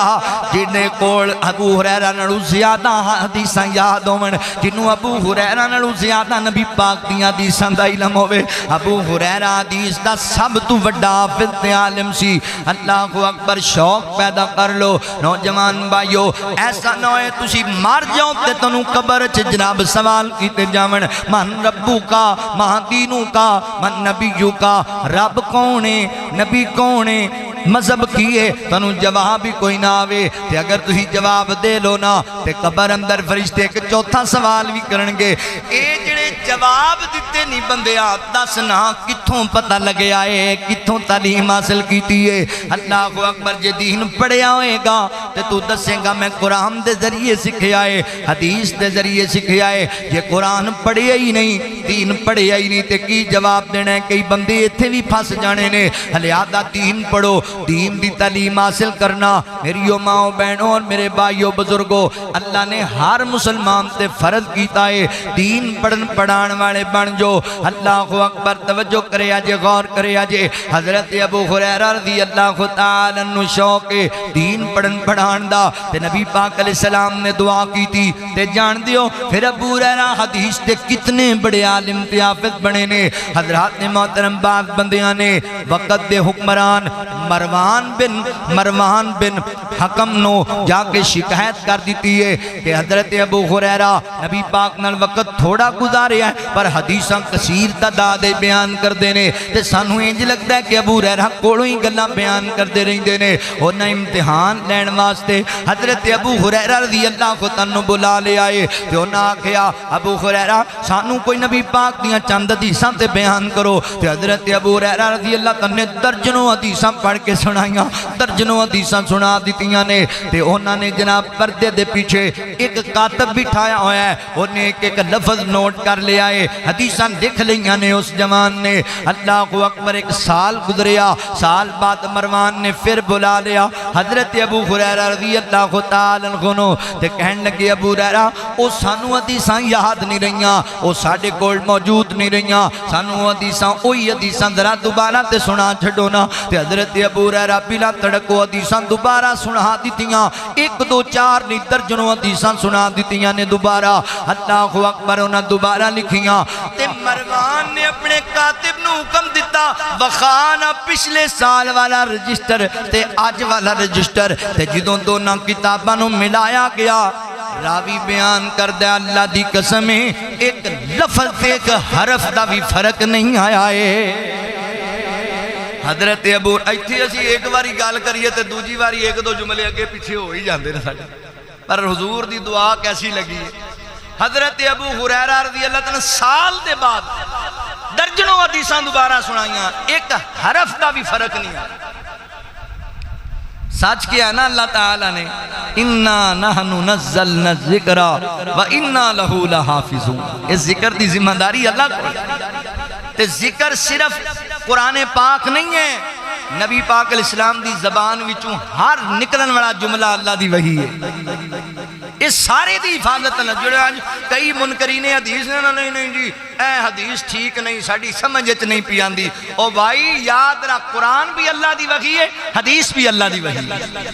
جنہیں کول ابو ہریرہ نڑو زیادہ حدیثاں یاد ہومن جنہوں ابو ہریرہ نڑو زیادہ نبی پاک دیا حدیثاں دا علم ہوئے ابو ہریرہ حدیث دا سب تو وڈا حافظ تے عالم سی اللہ اکبر شوق پیدا کر لو نوجوان بھائیو ایسا نہ ہوئے تسی مار جاؤ تے تنوں قبر چ جناب سوال کیتے جاون من ربو کا من دینو کا من نبیو کا رب کونے نبی کونے مذہب کیے تنوں جواب ہی کوئی نہ آوے تے اگر تسی جواب دے لو نا تے قبر اندر فرشتے ایک چوتھا سوال بھی کرنگے اے جڑے جواب دیتے نہیں بندے دس نا کتھوں پتہ لگے آئے کتھوں تعلیم حاصل کیتی ہے اللہ اکبر جے دین پڑھیا ہوئے گا تے تو دسیں گا میں قرآن دے ذریعے سکھے آئے حدیث دے ذریعے سکھے آئے یہ قرآن پڑھیا ہی نہیں دین پڑھیا ہی نہیں تے کی جواب دینا ہے کئی بندے ایتھے بھی پھنس جانے نے حلیادہ دین پڑھو دین دی تعلیم حاصل کرنا میریو ماں بہنوں اور میرے بھائیو بزرگوں اللہ نے ہر مسلمان تے فرض کیتا ہے دین پڑھن پڑھان والے بن جو اللہ اکبر توجہ کرے آجے غور کرے آجے حضرت ابو ہریرہ رضی اللہ تعالی عنہ شوق دین پڑھن پڑھان دا تے نبی پاک علیہ السلام نے دعا کی تھی تے جان دیو پھر ابو ہریرہ حدیث تے کتنے بڑے عالم تے حافظ بنے نے حضرات نے محترم بعض بندیاں نے وقت دے حکمران مروان بن حکم نو جا کے شکایت کر دیتی ہے کہ حضرت ابو ہریرہ نبی پاک نال وقت تھوڑا گزاریا ہے پر حدیثاں کثیر تعداد بیان کر دینے تے سانو انج لگتا ہے کہ ابو ہریرہ کولوں ہی گلاں بیان کردے رہندے نے انہاں امتحان لین واسطے حضرت ابو ہریرہ رضی اللہ عنہ بلا لے آئے تے انہاں آکھیا ابو ہریرہ سانو کوئی نبی پاک دیاں چند حدیثاں تے بیان کرو تے حضرت ابو ہریرہ رضی اللہ عنہ نے درجنوں حدیثاں پڑھ کے سنائیاں درجنوں حدیثاں سنا دیتیاں نے تے انہاں نے جناب پردے دے پیچھے ایک کاتب بٹھایا ہویا ہے انہیں ایک لفظ نوٹ کر لے آئے حدیثاں لکھ لیاں نے اس جوان نے اللہ اکبر ایک سال گزریا سال بعد مروان نے پھر بلا لیا حضرت ابو ہریرہ رضی اللہ تعالی عنہ تے کہن لگے ابو ہریرہ او سانو حدیثاں یاد نہیں رہیاں او ساڈے کول موجود نہیں رہیاں سانو حدیثاں اوہی حدیثاں ذرا دوبارہ تے سنا چھڈو نا تے حضرت ابو ہریرہ بلا تڑکو حدیثاں دوبارہ سنا دیتیاں ایک دو چار نہیں درجنوں حدیثاں سنا دیتیاں نے دوبارہ اللہ اکبر انہاں دوبارہ لکھیاں تے مروان نے اپنے کاتب نو حکم دیتا وخانہ پچھلے سال والا رجسٹر تے آج والا رجسٹر تے جدوں دونوں کتاباں نو ملایا گیا راوی بیان کردہ اللہ دی قسمیں ایک لفظ ایک حرف دا بھی فرق نہیں آیا ہے حضرت ابو ایتھے اسی ایک باری گال کریے تے دوجی باری ایک دو جملے اگے پیچھے ہو ہی جاندے نا ساڈے پر حضور دی دعا کیسی لگی ہے حضرت ابو ہریرہ رضی اللہ عنہ سال دے بعد درجنوں حدیثاں دوبارہ سنائیاں ایک حرف دا بھی فرق نہیں ہے سچ کیا نا اللہ تعالیٰ نے اِنَّا نَحْنُ نَزَّلْنَا الذِّكْرَ وَإِنَّا لَهُ لَحَافِظُونَ اس ذکر دی ذمہ داری اللہ کو تے ذکر صرف قرآن پاک نہیں ہے نبی پاک علیہ السلام دی زبان وچوں ہر نکلن والا جملہ اللہ دی وحی ہے اس سارے دی حفاظت اللہ جڑے آج کئی منکرین حدیث نے نہیں جی اے حدیث ٹھیک نہیں ساڑی سمجھت نہیں پیان دی او بھائی یاد رکھ قرآن بھی اللہ دی وحی ہے حدیث بھی اللہ دی وحی ہے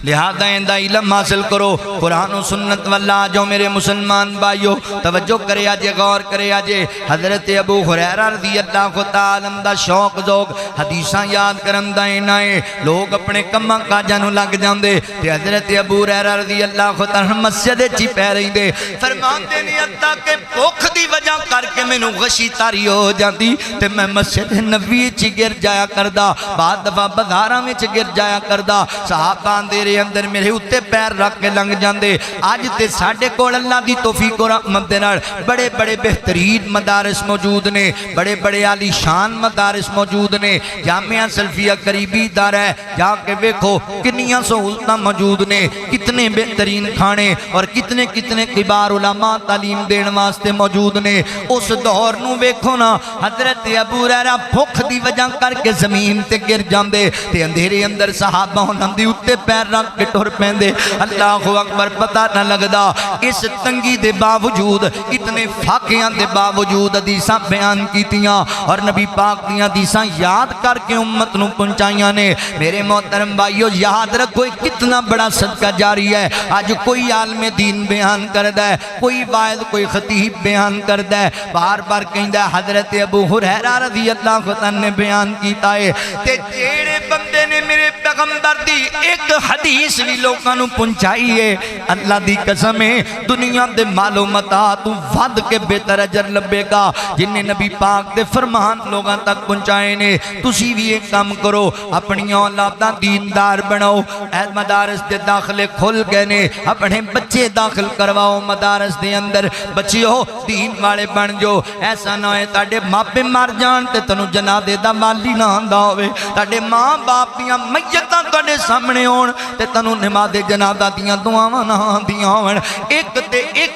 لہذا اندہ علم حاصل کرو قرآن و سنت واللہ جو میرے مسلمان بھائیو توجہ کرے آجے غور کرے آجے حضرت ابو ہریرہ رضی اللہ تعالی عنہ شوق ذوق حدیثاں یاد کرن دائنائے لوگ اپنے کمہ کاجانو لگ جاندے تے حضرت ابو ہریرہ رضی اللہ تعالی مسجد چی پہ رہی دے فرمان دے نہیں اتا کہ بھوک دی وجہ کر کے میں نو غشی تاری ہو جاندی تے میں مسجد نبی چی گر جایا کردہ بعد دفعہ بازاراں میں چی گر جایا کردہ صحابان دے رہے اندر میرے اتے پیر رکھ کے لنگ جاندے آج تے ساڑھے کول اللہ دی توفیق و رحمت دینا بڑے بڑے بہترین مدارس موجود نے بڑے بڑے عالی شان مدارس موجود نے جامعہ سلفیہ قریبی دار ہے جا کے ویکھو کنیاں سہولتاں موجود نے کتنے بہترین کھانے اور کتنے کتنے کبار علماء تعلیم دین واسطے موجود نے اس دور نو ویکھو نا حضرت ابو ہریرہ بھوک دی وجہ کر کے زمین تے گر جاندے تے اندھیرے اندر صحابہ انہاں دی اتے پیر رکھ کے ٹر پیندے اللہ اکبر پتہ نہ لگدا اس تنگی دے باوجود اتنے فاقیاں دے باوجود حدیثاں بیان کیتیاں اور نبی پاک دیاں حدیثاں یاد کر کے امت نو پہنچائیاں نے میرے محترم بھائیو یاد رکھو کتنا بڑا صدقہ جاری ہے آج کوئی عالم دین بیان کردہ ہے کوئی واعظ کوئی خطیب بیان کردہ ہے بار بار کہندہ ہے حضرت ابو ہریرہ رضی اللہ عنہ نے بیان کیتا ہے تے جیڑے بندے نے میرے پیغمبر دی ایک حدیث بھی لوگاں نو پہنچائی ہے اللہ دی قسم ہے دنیا دے معلومات ود کے بہتر اجر لبے گا جنہیں نبی پاک دے فرمان لوگاں تک پہنچائے نے تسی بھی ایک کام کرو اپنی اولاداں دیندار بناؤ اے مدارس دے داخلے کھول کھل گئے نے اپنے بچے داخل کرواؤ مدارس دے اندر بچیو دین والے بن جو ایسا نہ ہے تاڑے ماپے مار جان تے تنو جنازے دا والی نہ آندا ہوئے تاڑے ماں باپ دیاں میتاں تاڑے سامنے ہون تے تنو نماز جنازہ دیاں دعاواں نہ آندیاں ہون ایک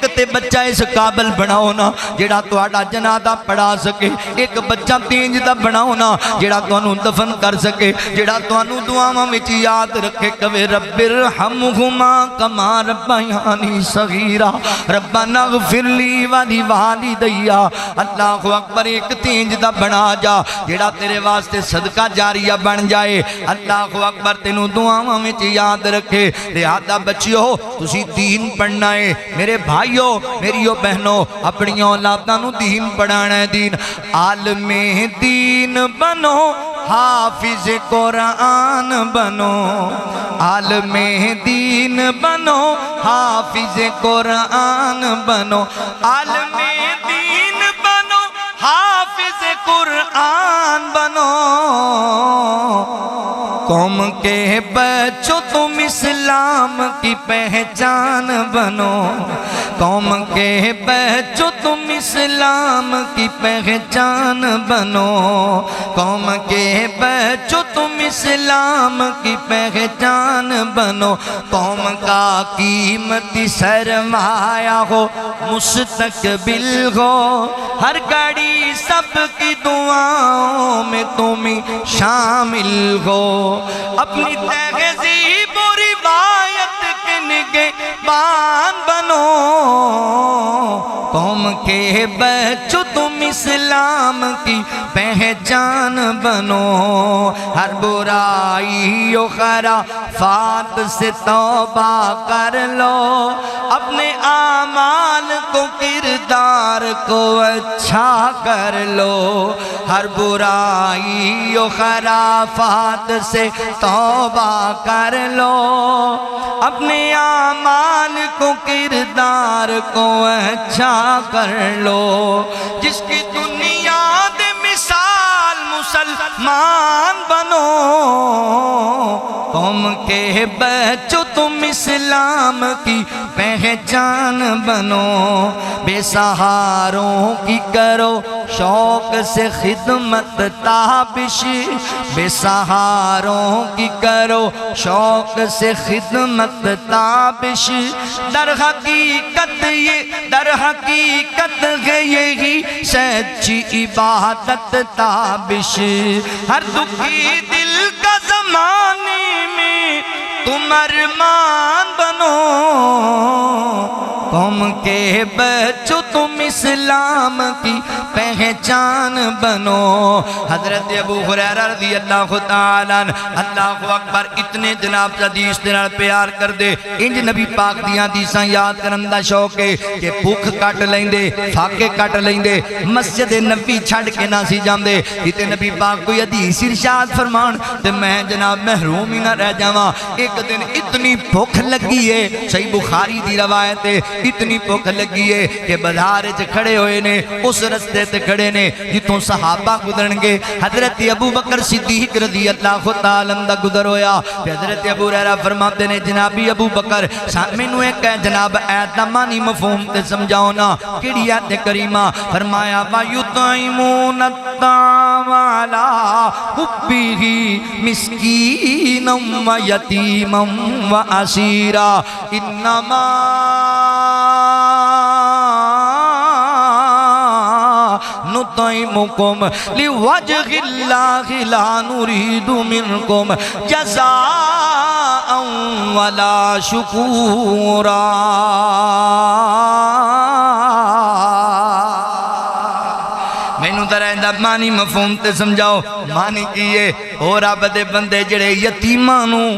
تے بچہ اس قابل بناؤ نا جڑا تہاڈا جنازہ پڑھا سکے ایک بچہ تینج دا بناؤ نا جڑا تانوں دفن کر سکے جڑا تانوں دعاواں وچ یاد رکھے کہ رب ارحمہما کما ربیانی صغیرا ربنا اغفر لی ولوالدی اللہ اکبر ایک تینج دا بنا جا جڑا تیرے واسطے صدقہ جاریہ بن جائے اللہ اکبر تینوں دعاواں وچ یاد رکھے لہذا بچیو تسی دین پڑھنا ہے میرے بھائیو میریو بہنو اپنی اولاداں نوں دین پڑھانا ہے دین عالم دین بنو حافظ قرآن بنو عالم دین بنو حافظ قرآن بنو عالم دین بنو حافظ قرآن بنو قوم کے بچوں تم اسلام کی پہچان بنو قوم کے بچوں تم اسلام کی پہچان بنو قوم کے بچوں تم اسلام کی پہچان بنو قوم کا قیمتی سرمایہ ہو مستقبل ہو ہر گھڑی سب کی دعاؤں میں تم شامل ہو اپنی تہذیب و روایت کے نگہبان بنو قوم کے بچوں تم اسلام کی پہچان بنو ہر برائی و خرافات سے توبہ کر لو اپنے اعمال کو کردار کو اچھا کر لو ہر برائی و خرافات سے توبہ کر لو اپنے اعمال کو کردار کو اچھا کر لو جس کی دنیا دے مثال مسلمان بنو قوم کے بچوں تم اسلام کی پہچان بنو بے سہاروں کی کرو شوق سے خدمت تابش بے سہاروں کی کرو شوق سے خدمت تابش در حقیقت ہے یہی سچی عبادت تابش ہر دکھی دل کا زمانے میں تم ارمان بنو قوم کے بچوں تم اسلام کی پہچان بنو حضرت ابو ہریرہ رضی اللہ تعالیٰ اللہ اکبر اتنے جناب حدیث دے نال پیار کر دے انج نبی پاک دیاں حدیثاں یاد کرن دا شوق ہے کہ بھوک کٹ لیندے فاقے کٹ لیندے مسجد نبی چھڈ کے نہ سی جاندے تے نبی پاک کوئی حدیث ارشاد فرمان تے میں جناب محروم ہی نہ رہ جاواں ایک دن اتنی بھوک لگی ہے صحیح بخاری دی روایت ہے اتنی بھوک لگی ہے کہ بازار وچ کھڑے ہوئے نے اس رستے تے کھڑے نے جتوں صحابہ گزرن گے حضرت ابو بکر صدیق رضی اللہ تعالی عنہ گزر ہویا حضرت ابو ہریرہ فرماتے نے جنابی ابو بکر مینوں ایک ہے جناب ایت دا معنی مفہوم تے سمجھاؤ نا کیڑی ایت کریمہ فرمایا وَيُطْعِمُونَ الطَّعَامَ عَلَىٰ حُبِّهِ مِسْكِينًا وَيَتِيمًا وَأَسِيرًا انما نطعمكم لوجه الله لا نريد منكم جزاء ولا شكورا مینوں ذرا دا معنی مفہوم تے سمجھاؤ معنی کیے اور رب دے بندے جڑے یتیماں نوں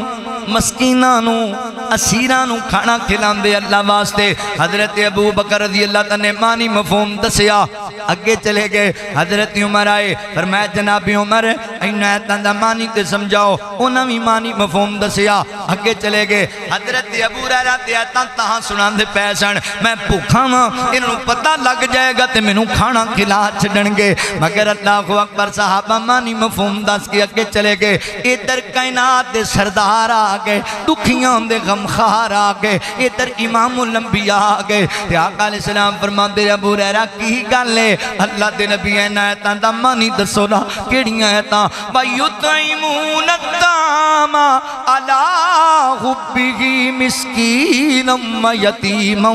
مسکیناں نوں اسیراں نوں کھانا کھلاندے اللہ واسطے حضرت ابو بکر رضی اللہ تعالیٰ نے معنی مفہوم دسیا اگے چلے گئے حضرت عمر آئے فرمایا جناب عمر اینا ایتاں دا معنی تے سمجھاؤ انہاں بھی معنی مفہوم دسیا اگے چلے گئے حضرت ابو ہریرہ تے ایتاں تاں سنان دے پے سن میں بھوکھا ہاں انہوں پتہ لگ جائے گا تے مینوں کھانا کھلا چھڈن گے مگر اللہ اکبر صحابہ معنی مفہوم دس کے اگے چلے گئے ادھر کائنات دے سردار آ گئے دکھیاں دے غمخار آ گئے ادھر امام الانبیاء آ گئے تے آقا علیہ السلام فرماندے ابو ہریرہ کی گل ہے اللہ دے نبی ایتاں دا معنی دسو نا کیڑیاں ایتاں وَيُطْعِمُونَ الطَّعَامَ عَلَىٰ حُبِّهِ مِسْكِينًا وَيَتِيمًا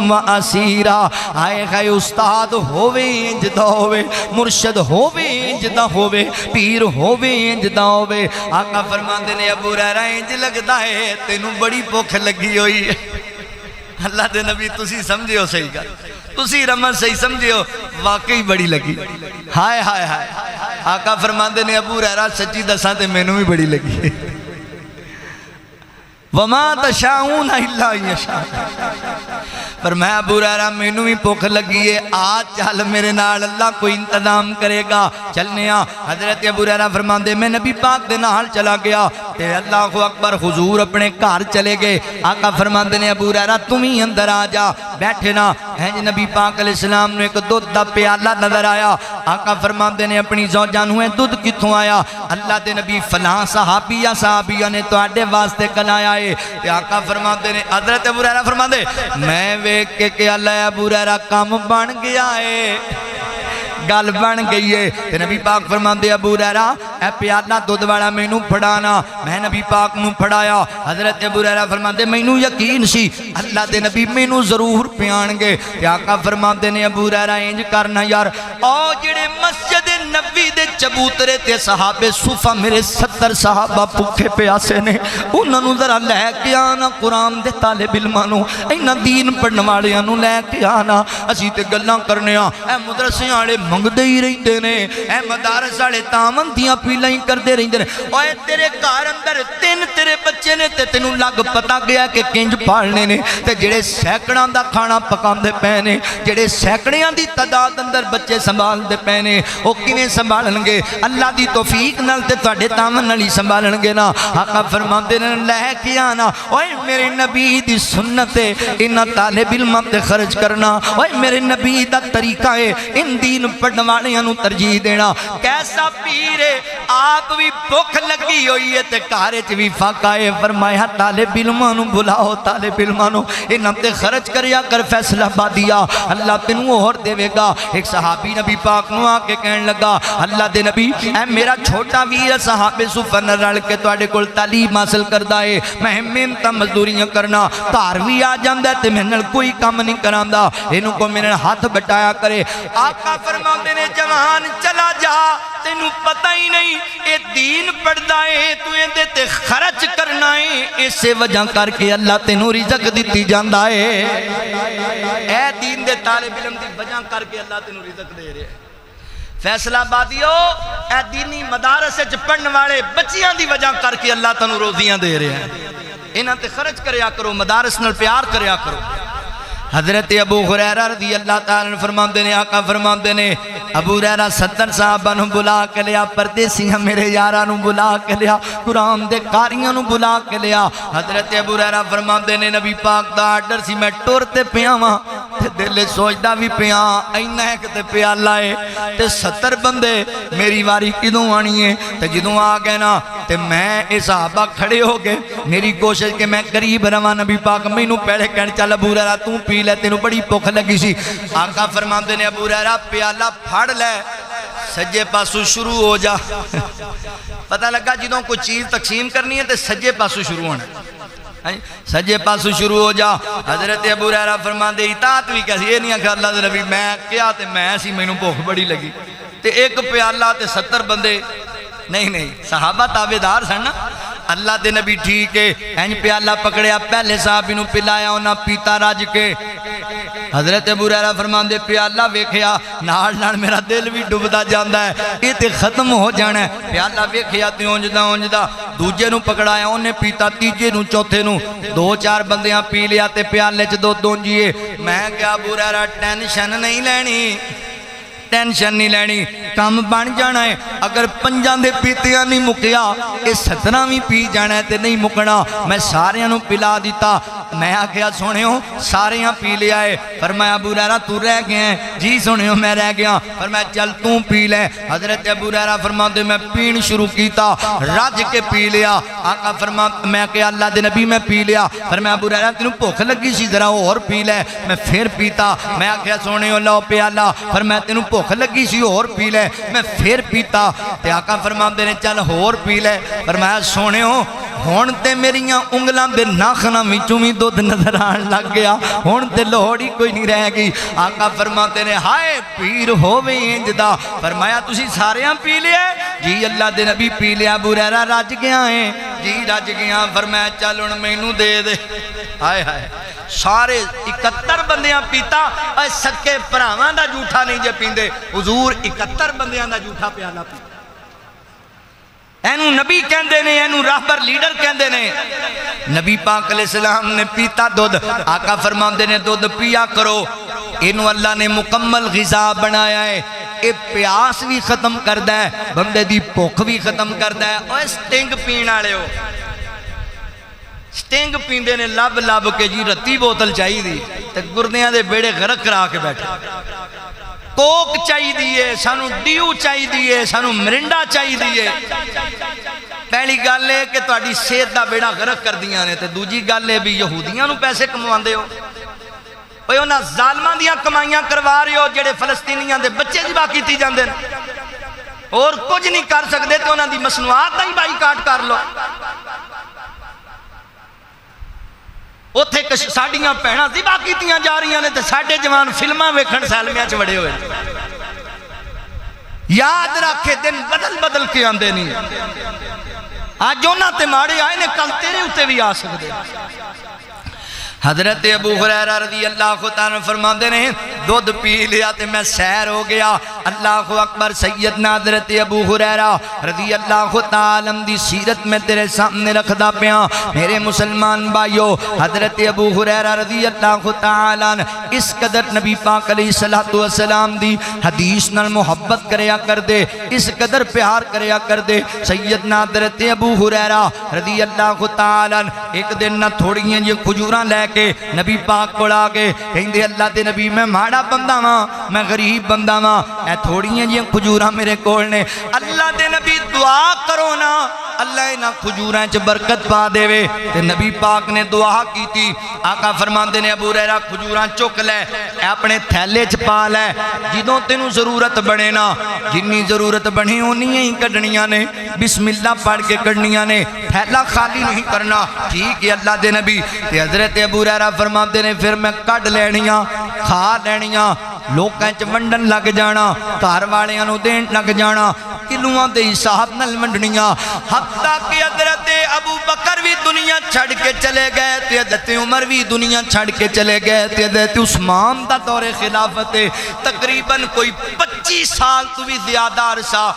وَأَسِيرًا آئے گئے استاد ہووے انجدہ ہووے مرشد ہووے انجدہ ہووے پیر ہووے انجدہ ہووے آقا فرماندے نے ابو ہریرہ انج لگدا ہے تینوں بڑی بھوک لگی ہوئی ہے اللہ دے نبی تسی سمجھے ہو صحیح گل تسی رمض صحیح سمجھے ہو واقعی بڑی لگی ہائے ہائے ہائے آقا فرماندے نے ابو ہریرہ سچی دساں تے مینوں بھی بڑی لگی وَمَا تَشَاءُونَ إِلَّا أَن يَشَاءَ پر میں ابو ہریرہ مینوں بھی بھوک لگی ہے آج چل میرے نال اللہ کوئی انتظام کرے گا چلنے حضرت ابو ہریرہ فرماندے میں نبی پاک دے نال چلا گیا تے اللہ اکبر حضور اپنے گھر چلے گئے آقا فرماندے نے ابو ہریرہ تم ہی اندر آ جا بیٹھے نا نبی پاک علیہ السلام نے ایک دودھ دا پیالہ نظر آیا آقا فرماندے نے اپنی زوجہ نوں دودھ کتھوں آیا اللہ دے نبی فلاں صحابیہ نے تواڈے واسطے کلایا ہے تے آقا فرماندے نے حضرت ابو ہریرہ فرماندے میں ویکھ کے کہ اللہ ابو ہریرہ کام بن گیا ہے گل بن گئی ہے تے نبی پاک فرماندے ابو ہریرہ اے پیالہ دودھ والا مینوں پھڑانا میں نبی پاک نوں پھڑایا حضرت ابو ہریرہ فرماندے مینوں یقین سی اللہ دے نبی مینوں ضرور پیان گے تے آقا فرماندے نے ابو ہریرہ انج کرنا یار او جڑے مسجد نبی دے چبوترے تے صحابے صفہ میرے 70 صحابہ بھوکے پیاسے نے انہاں نوں ذرا لے کے آنا قرآن دے طالب علماں نوں انہاں دین پڑھن والیاں نوں لے کے آنا اسی تے گلاں کرنے اے مدرسے والے منگدے ہی رہندے نے اے مدارس والے تامندیاں پیلاں ہی کردے رہندے نے اوے تیرے گھر اندر 3 تیرے بچے نے تے تینوں لگ پتا گیا کہ کنج پالنے نے تے جڑے سینکڑاں دا کھانا پکاندے پے نے جڑے سینکڑیاں دی تعداد اندر بچے سنبھالدے پے نے او کیویں سنبھالن گے اللہ دی توفیق نال تے تواڈے تامن نال ہی سنبھالن گے نا آقا فرماندے نے لے کے آنا اوے میرے نبی دی سنت ہے انہاں طالب علماں تے خرچ کرنا اوے میرے نبی دا طریقہ ہے ان دین پڑھن والیاں نوں ترجیح دینا کیسا پیر ہے آپ بھی بھوک لگی ہوئی ہے تے گھر وچ بھی فاقہ ہے فرمایا طالب علماں نوں بلاؤ طالب علماں نوں انہاں تے خرچ کریا کر فیصلہ بادیا اللہ تینوں اور دے گا ایک صحابی نبی پاک نوں آ کے کہن لگا اللہ دے نبی اے میرا چھوٹا ویر صحابے صفہ نال رل کے تواڈے کول تعلیم حاصل کردا ہے میں محنت مزدوریاں کرنا گھر وی آ جاندا تے میرے نال کوئی کام نہیں کراندا اینوں کو میرے ہاتھ بٹایا کرے آقا فرماندے نے جوان چلا جا تینوں پتہ ہی نہیں اے دین پڑھدا ہے تو ایندے تے خرچ کرنا ہے اسے وجہ کر کے اللہ تینوں رزق دتی جاندا ہے اے دین دے طالب علم دی وجہ کر کے اللہ تینوں رزق دے رہا ہے فیصلہ بادیو اے دینی مدارس وچ پڑھن والے بچیاں دی وجہ کر کے اللہ تینوں روزیاں دے رہے ہیں انہاں تے خرچ کریا کرو مدارس نال پیار کریا کرو حضرت ابو ہریرہ رضی اللہ تعالیٰ فرماندے نے آقا فرماندے نے ابو ہریرہ 70 صحابہ نوں بلا کے لیا پردیسیاں میرے یاراں نوں بلا کے لیا قرآن دے قاریاں نوں بلا کے لیا حضرت ابو ہریرہ فرماندے نے نبی پاک دا آرڈر سی میں ٹرتے پیاں واں تے دل سوچدا بھی پیاں اینا ہے کہ پیالہ ہے تے 70 بندے میری واری کدوں آنی ہے تے جدوں آ گئے نا تے میں اے صحابہ کھڑے ہو گئے میری کوشش کہ میں قریب رواں نبی پاک مینوں پہلے کہن چل ابو ہریرہ تو پی لے تینوں بڑی بھوک لگی سی آقا فرماندے نے ابو ہریرہ پیالہ پھڑ لے سجے پاسو شروع ہو جا پتہ لگا جدوں کوئی چیز تقسیم کرنی ہے تے سجے پاسو شروع ہونا سجے پاسو شروع ہو جا حضرت ابو ہریرہ فرماندے اطاعت بھی کیسی یہ نہیں کہ اللہ دے نبی میں کیا تے میں سی مینوں بھوک بڑی لگی تے ایک پیالہ تے 70 بندے نہیں صحابہ تابعدار سن نا اللہ دے نبی ٹھیک ہے اینج پیالہ پکڑیا پہلے صحابی نوں پلایا انہاں پیتا رج کے حضرت ابو ہریرہ فرماندے پیالہ ویکھیا نال نال میرا دل بھی ڈبدا جاندا ہے یہ تے ختم ہو جانا ہے پیالہ ویکھیا تے اونجدا دوجے نوں پکڑایا اونے پیتا تیجے نوں چوتھے نوں 2-4 بندیاں پی لیا تے پیالے چ دو دونجیے میں کیا ابو ہریرہ ٹینشن نہیں لینی کام بن جانا ہے اگر 5 دے پیتیاں نہیں مکیا یہ 17 بھی پی جانا ہے تے نہیں مکنا میں سارے نو پلا دیتا میں آکھیا سونیو سارے پی لیا ہے فرمایا ابو ہریرہ تو رہ گیا ہے جی سونیو میں رہ گیا فرمایا چل تو پی لے حضرت ابو ہریرہ فرماتے میں پین شروع کیتا رج کے پی لیا آقا فرما میں کہ اللہ دے نبی میں پی لیا فرمایا ابو ہریرہ تینوں بھوک لگی سی ذرا اور پی لے میں پھر پیتا میں آکھیا سونیو لو پیالا فرمایا تینوں بھوک لگی سی اور پی لے میں پھر پیتا تے آقا فرماتے نے چل اور پی لے فرمایا سونیو ہون تے میریاں انگلاں دے ناخناں وچوں وی دودھ نظر آن لگ گیا ہون تے لوڑی کوئی نہیں رہ گئی آقا فرماتے نے ہائے پیر ہووے انج دا فرمایا تسی ساریاں پی لیا جی اللہ دے نبی پی لیا ابو ہریرہ رج گیا ہے جی رج گیا فرمایا چل ہن مینوں دے دے ہائے ہائے سارے 71 بندیاں پیتا اے سکے بھراواں دا جھوٹا نہیں جے پیندے حضور 71 بندیاں دا جھوٹا پیالہ پیتا اینو نبی کہندے نے اینو راہبر لیڈر کہندے نے نبی پاک علیہ السلام نے پیتا دودھ آقا فرماندے نے دودھ پیا کرو اینو اللہ نے مکمل غذا بنایا ہے اے پیاس بھی ختم کردہ ہے بندے دی بھوک بھی ختم کردہ ہے اور سٹنگ پین آلے ہو سٹنگ پیندے نے لب لب کے جی رتی بوتل چاہی دی تے گردیاں دے بیڑے غرق کرا کے بیٹھے کوک چاہی دیئے سانو ڈیو چاہی دیئے سانو مرنڈا چاہی دیئے پہلی گل ہے کہ تہاڈی صحت دا بیڑا غرق کر دیاں نے تے دوجی گل ہے بھی یہودیاں نو پیسے کمواندے ہو اوہ انہاں ظالماں دیاں کمائیاں کروا رہے ہو جڑے فلسطینیاں دے بچے جبا کیتی جاندے اور کچھ نہیں کر سکتے تے انہاں دی مصنوعات دا ہی بائی کاٹ کر لو اوتھے ساڑیاں پہنا ذبح کیتیاں جا رہی ہیں تے ساڑھے جوان فلماں ویکھن سالمیاں چ وڑے ہوئے یاد رکھے دن بدل بدل کے آندے نہیں آج جو نہ تے ماڑے آئے نے کل تیرے ہوتے بھی آ سکتے حضرت ابو ہریرہ رضی اللہ تعالیٰ فرماندے نے دودھ پی لیا تے میں سیر ہو گیا اللہ اکبر سیدنا حضرت ابو ہریرہ رضی اللہ تعالیٰ دی سیرت میں تیرے سامنے رکھ دا پیا میرے مسلمان بھائیو حضرت ابو ہریرہ رضی اللہ تعالیٰ اس قدر نبی پاک علیہ السلام دی حدیث نال محبت کریا کر دے اس قدر پیار کریا کر دے سیدنا حضرت ابو ہریرہ رضی اللہ تعالیٰ ایک دن نہ تھوڑی ہیں یہ کھجوراں لے کے نبی پاک کو آگے کہیں دے اللہ دے نبی میں ماڑا بندہ ماں میں غریب بندہ ماں اے تھوڑی ہیں جی کھجوراں میرے کول نے اللہ دے نبی دعا کرو نا اللہ انہاں کھجوراں چ برکت پا دے وے تے نبی پاک نے دعا کی تھی آقا فرماندے نے ابو ہریرہ کھجوراں چک لے اے اپنے تھیلے چ پا لے جدوں تینوں ضرورت بنے نا جنی ضرورت بنی ہونی ہی کڈنیاں نے بسم اللہ پڑھ کے کڈنیاں نے تھیلا خالی نہیں کرنا ٹھیک ہے اللہ دے نبی تے حضرت ابو ہریرہ فرماندے نے پھر میں کڈ لینیاں کھا لینیاں لوکاں چ ونڈن لگ جانا گھر والیاں نو دین لگ جانا کلوਆਂ دے حساب نال ونڈنیاں حتیٰ کہ حضرت ابو بکر بھی دنیا چھڑ کے چلے گئے تے حضرت عمر بھی دنیا چھڑ کے چلے گئے تے حضرت عثمان دا دور خلافت تقریباً کوئی 25 سال تو بھی زیادہ عرصہ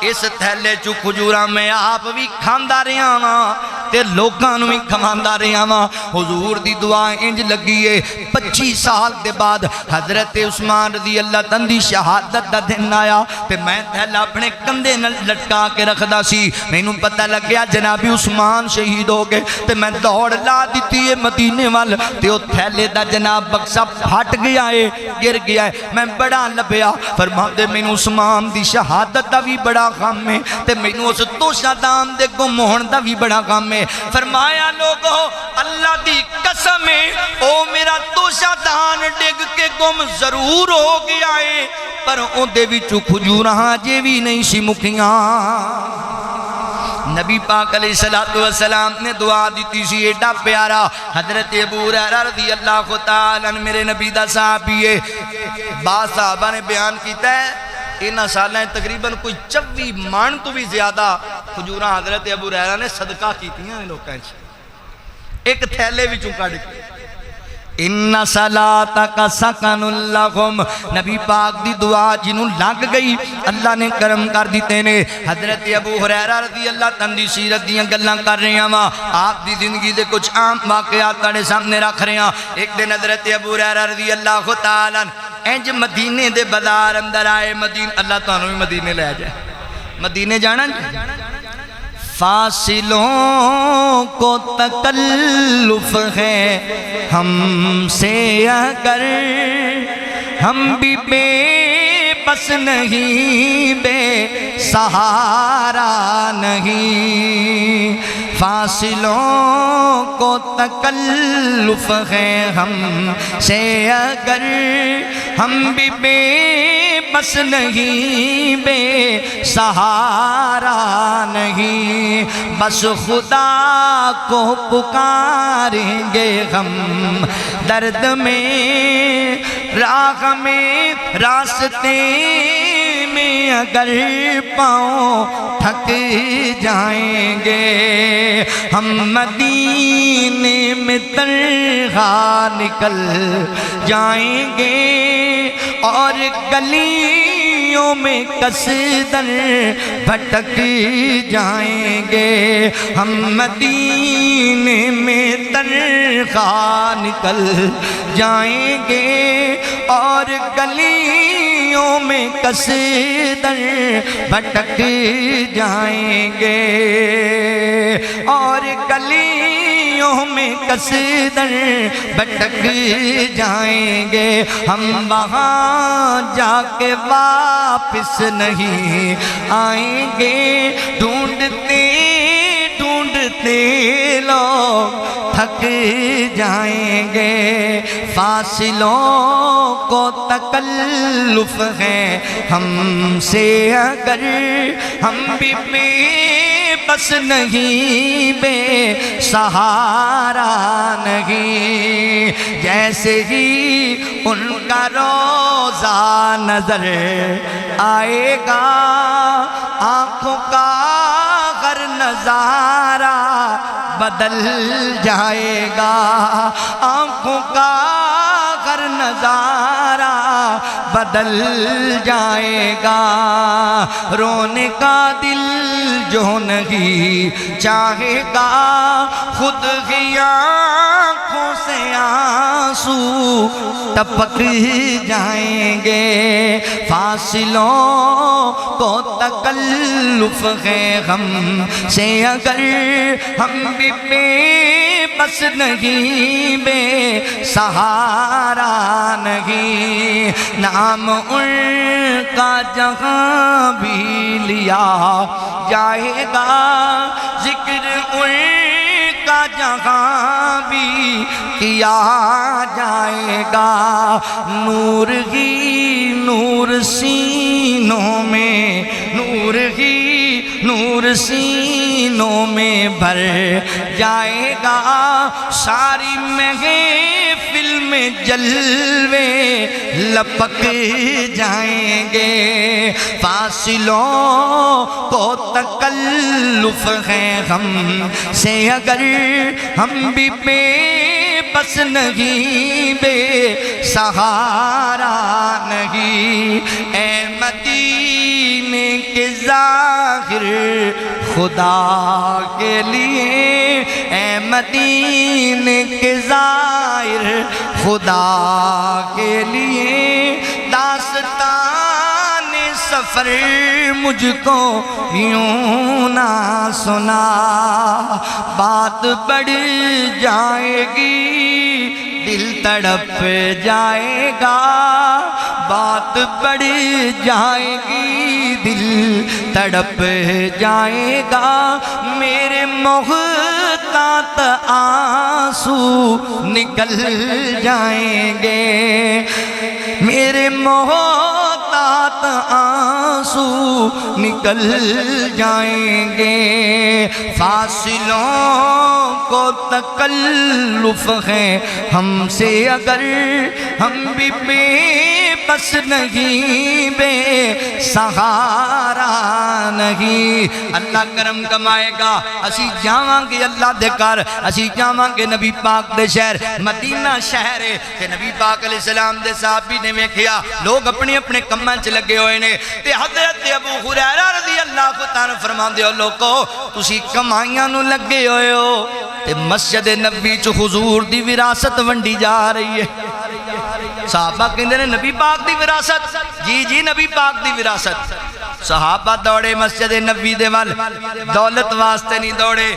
اس تھیلے چو کھجوراں میں آپ بھی کھاندا رہیا ہاں تے لوکاں نو بھی کھواندا رہیا ہاں حضور دی دعا انج لگی ہے 25 سال دے بعد حضرت عثمان رضی اللہ تعالیٰ دی شہادت دا دن آیا تے میں تھیلا اپنے کندھے نال لٹکا کے رکھدا سی مینوں پتہ لگ گیا جناب عثمان شہید ہو گئے تے میں دوڑ لا دتی ہے مدینے وال تے او تھیلے دا جناب بکسا پھٹ گیا ہے گر گیا ہے میں بڑا لبیا فرماندے مینوں عثمان دی شہادت دا بھی بڑا غم ہے تے مینوں اس توشہ دان دے گم ہون دا بھی بڑا غم ہے فرمایا لوگو اللہ دی قسم ہے او میرا توشہ دان ڈگ کے گم ضرور ہو گیا ہے پر اون دے وچوں کھجوراں جے وی نہیں سی مکھیاں نبی پاک علیہ السلام نے دعا دیتی سی ایڈا پیارا حضرت ابو ہریرہ رضی اللہ تعالیٰ میرے نبی دا صحابی ہے بعض صحابہ نے بیان کیتا ہے انہاں سالیں تقریباً کوئی 24 مان تو بھی زیادہ کھجوراں حضرت ابو ہریرہ نے صدقہ کیتی ہیں لوکاں چ ایک تھیلے وچوں کڈ کے ان صلاتک سکن لہم نبی پاک دی دعا جنوں لگ گئی اللہ نے کرم کر دیتے نے حضرت ابو ہریرہ رضی اللہ تعالیٰ دی سیرت دیاں گلاں کر رہے ہیں آپ دی زندگی دے کچھ عام واقعات تاڑے سامنے رکھ رہے ہیں ایک دن حضرت ابو ہریرہ رضی اللہ تعالیٰ انج مدینے دے بازار اندر آئے مدینے اللہ تعالیٰ بھی مدینے لے جائے مدینے جانا فاصلوں کو تکلف ہے ہم سے اگر ہم بھی بے بس نہیں بے سہارا نہیں فاصلوں کو تکلف ہے ہم سے اگر ہم بھی بے بس نہیں بے سہارا نہیں بس خدا کو پکاریں گے ہم درد میں راہ میں راستے میں اگر پاؤں تھک جائیں گے ہم مدینے میں تنہا نکل جائیں گے اور گلیوں میں کسدر بھٹک جائیں گے ہم مدینے میں تنہا نکل جائیں گے اور گلیوں میں کسدر بھٹک جائیں گے اور گلیوں میں کسدر بھٹک جائیں گے ہم وہاں جا کے واپس نہیں آئیں گے ڈھونڈتے ڈھونڈتے لوگ تھک جائیں گے فاصلوں کو تکلف ہے ہم سے اگر ہم بھی بے بس نہیں بے سہارا نہیں جیسے ہی ان کا روضہ نظر آئے گا آنکھوں کا ہر نظارہ بدل جائے گا آنکھوں کا ہر نظارہ بدل جائے گا رونے کا دل جو نہیں چاہے گا خود ہی آنکھوں سے آنسو ٹپک جائیں گے فاصلوں کو تکلف ہے ہم سے اگر ہم بھی بے بس نہیں بے سہارا نہیں نام ان کا جہاں بھی لیا جائے گا ذکر ان کا جہاں بھی کیا جائے گا نور ہی نور سینوں میں نور ہی نور سینوں میں بھر جائے گا ساری محفل میں جلوے لپک جائیں گے فاصلوں کو تکلف ہے ہم سے اگر ہم بھی بے بس نہیں بے سہارا نہیں اے مدینے کے ظاہر خدا کے لیے اے مدینے کے ظاہر خدا کے لیے داستان سفر مجھ کو یوں نہ سنا بات بڑھ جائے گی دل تڑپ جائے گا بات بڑھ جائے گی دل تڑپ جائے گا میرے محتاط آنسو نکل جائیں گے میرے محتاط آنسو نکل جائیں گے فاصلوں کو تکلف ہے ہم سے اگر ہم بھی بے بس نہیں بے سہارا نہیں اللہ کرم کمائے گا اسی جاواں گے اللہ دے کر اسی جاواں گے نبی پاک دے شہر مدینہ شہر ہے کہ نبی پاک علیہ السلام دے صحابی نے ویکھیا لوگ اپنے اپنے کماں چ لگے ہوئے نے تے حضرت ابو ہریرہ رضی اللہ تعالیٰ فرماندے ہو لوگو تسی کمائیاں نو لگے ہوئے ہو تے مسجد نبی چ حضور دی وراثت ونڈی جا رہی ہے صحابہ کہندے نے نبی پاک دی وراثت، جی جی نبی پاک دی وراثت۔ صحابہ دوڑے مسجد نبی دے وال، دولت واسطے نہیں دوڑے،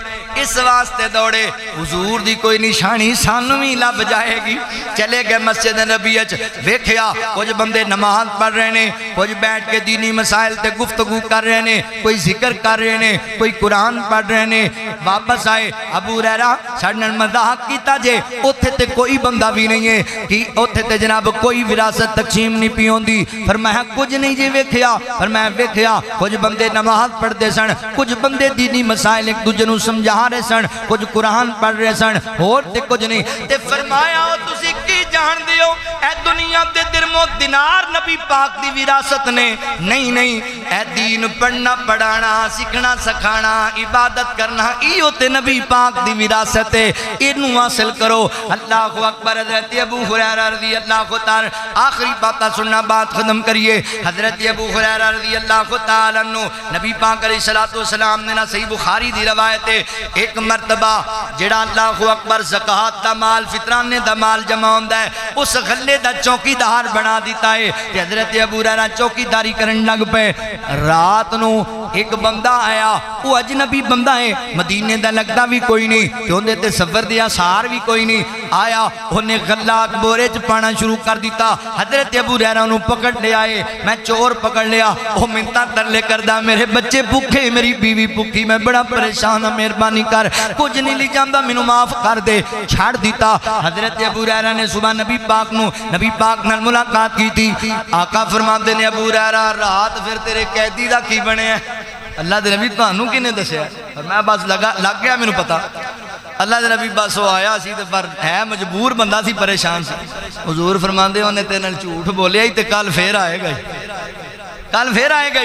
اس واسطے دوڑے حضور دی کوئی نشانی سانو بھی لب جائے گی۔ چلے گئے مسجد نبی اچ، ویکھیا کچھ بندے نماز پڑھ رہے نے، کچھ بیٹھ کے دینی مسائل تے گفتگو کر رہے نے، کوئی ذکر کر رہے نے، کوئی قرآن پڑھ رہے نے۔ واپس آئے ابو ہریرہ ساڈے نال مذاق کیتا جے اوتھے تے کوئی بندہ بھی نہیں ہے کہ اوتھے تے جناب کوئی وراثت تقسیم نہیں پی ہوندی۔ فرمایا کچھ نہیں جی ویکھیا، فرمایا ویکھیا کچھ بندے نماز پڑھتے سن، کچھ بندے دینی مسائل ایک دوجے نوں سمجھا رہے سن، کچھ قرآن پڑھ رہے سن، اور تے کچھ نہیں۔ تے فرمایا او تسی کی جان دیو اے دنیا دے درم و دینار نبی پاک دی وراثت نے؟ نہیں نہیں، اے دین پڑھنا پڑھانا سکھنا سکھانا عبادت کرنا ایو تے نبی پاک دی وراثت ہے، اینو حاصل کرو۔ اللہ اکبر۔ حضرت ابو ہریرہ رضی اللہ تعالی، آخری باتاں سننا بات ختم کریے۔ حضرت ابو ہریرہ رضی اللہ تعالی عنہ نبی پاک علیہ السلام نے نا صحیح بخاری دی روایت ہے، ایک مرتبہ جڑا اللہ اکبر زکوٰۃ دا مال فطرانے دا مال جمع ہوندا ہے اس غلے دا چوکی دار بنا دیتا ہے۔ تے حضرت ابو ہریرہ چوکی داری کرن لگ پے۔ رات نو ایک بندہ آیا، وہ اجنبی بندہ ہے، مدینے دا لگتا بھی کوئی نہیں، تے اوندے تے سفر دی آثار بھی کوئی نہیں۔ آیا انہیں غلہ بورے چ پانا شروع کر دیتا۔ حضرت ابو ہریرہ نو پکڑ لے آئے، میں چور پکڑ لیا، وہ منتاں ترلے کردہ میرے بچے بھوکے، میری بیوی بھوکی، میں بڑا پریشان ہوں، مہربانی کر، کچھ نہیں لی جاندا، مینوں معاف کر دے، چھاڑ دیتا۔ حضرت ابو ہریرہ نے صبح نبی پاک نال ملاقات کی تھی۔ آقا فرماندے نے ابو ہریرہ رات پھر تیرے قیدی دا کی بنے ہیں؟ اللہ دے نبی تانوں کنے دسیا؟ اور میں بس لگ گیا مینوں پتا۔ اللہ دے نبی بس وہ آیا سی تے پر ہے مجبور بندہ سی، پریشان سی۔ حضور فرماندے انہیں تیرے نال جھوٹ بولیا ہی تے کل پھر آئے گا، کل پھر آئے گا۔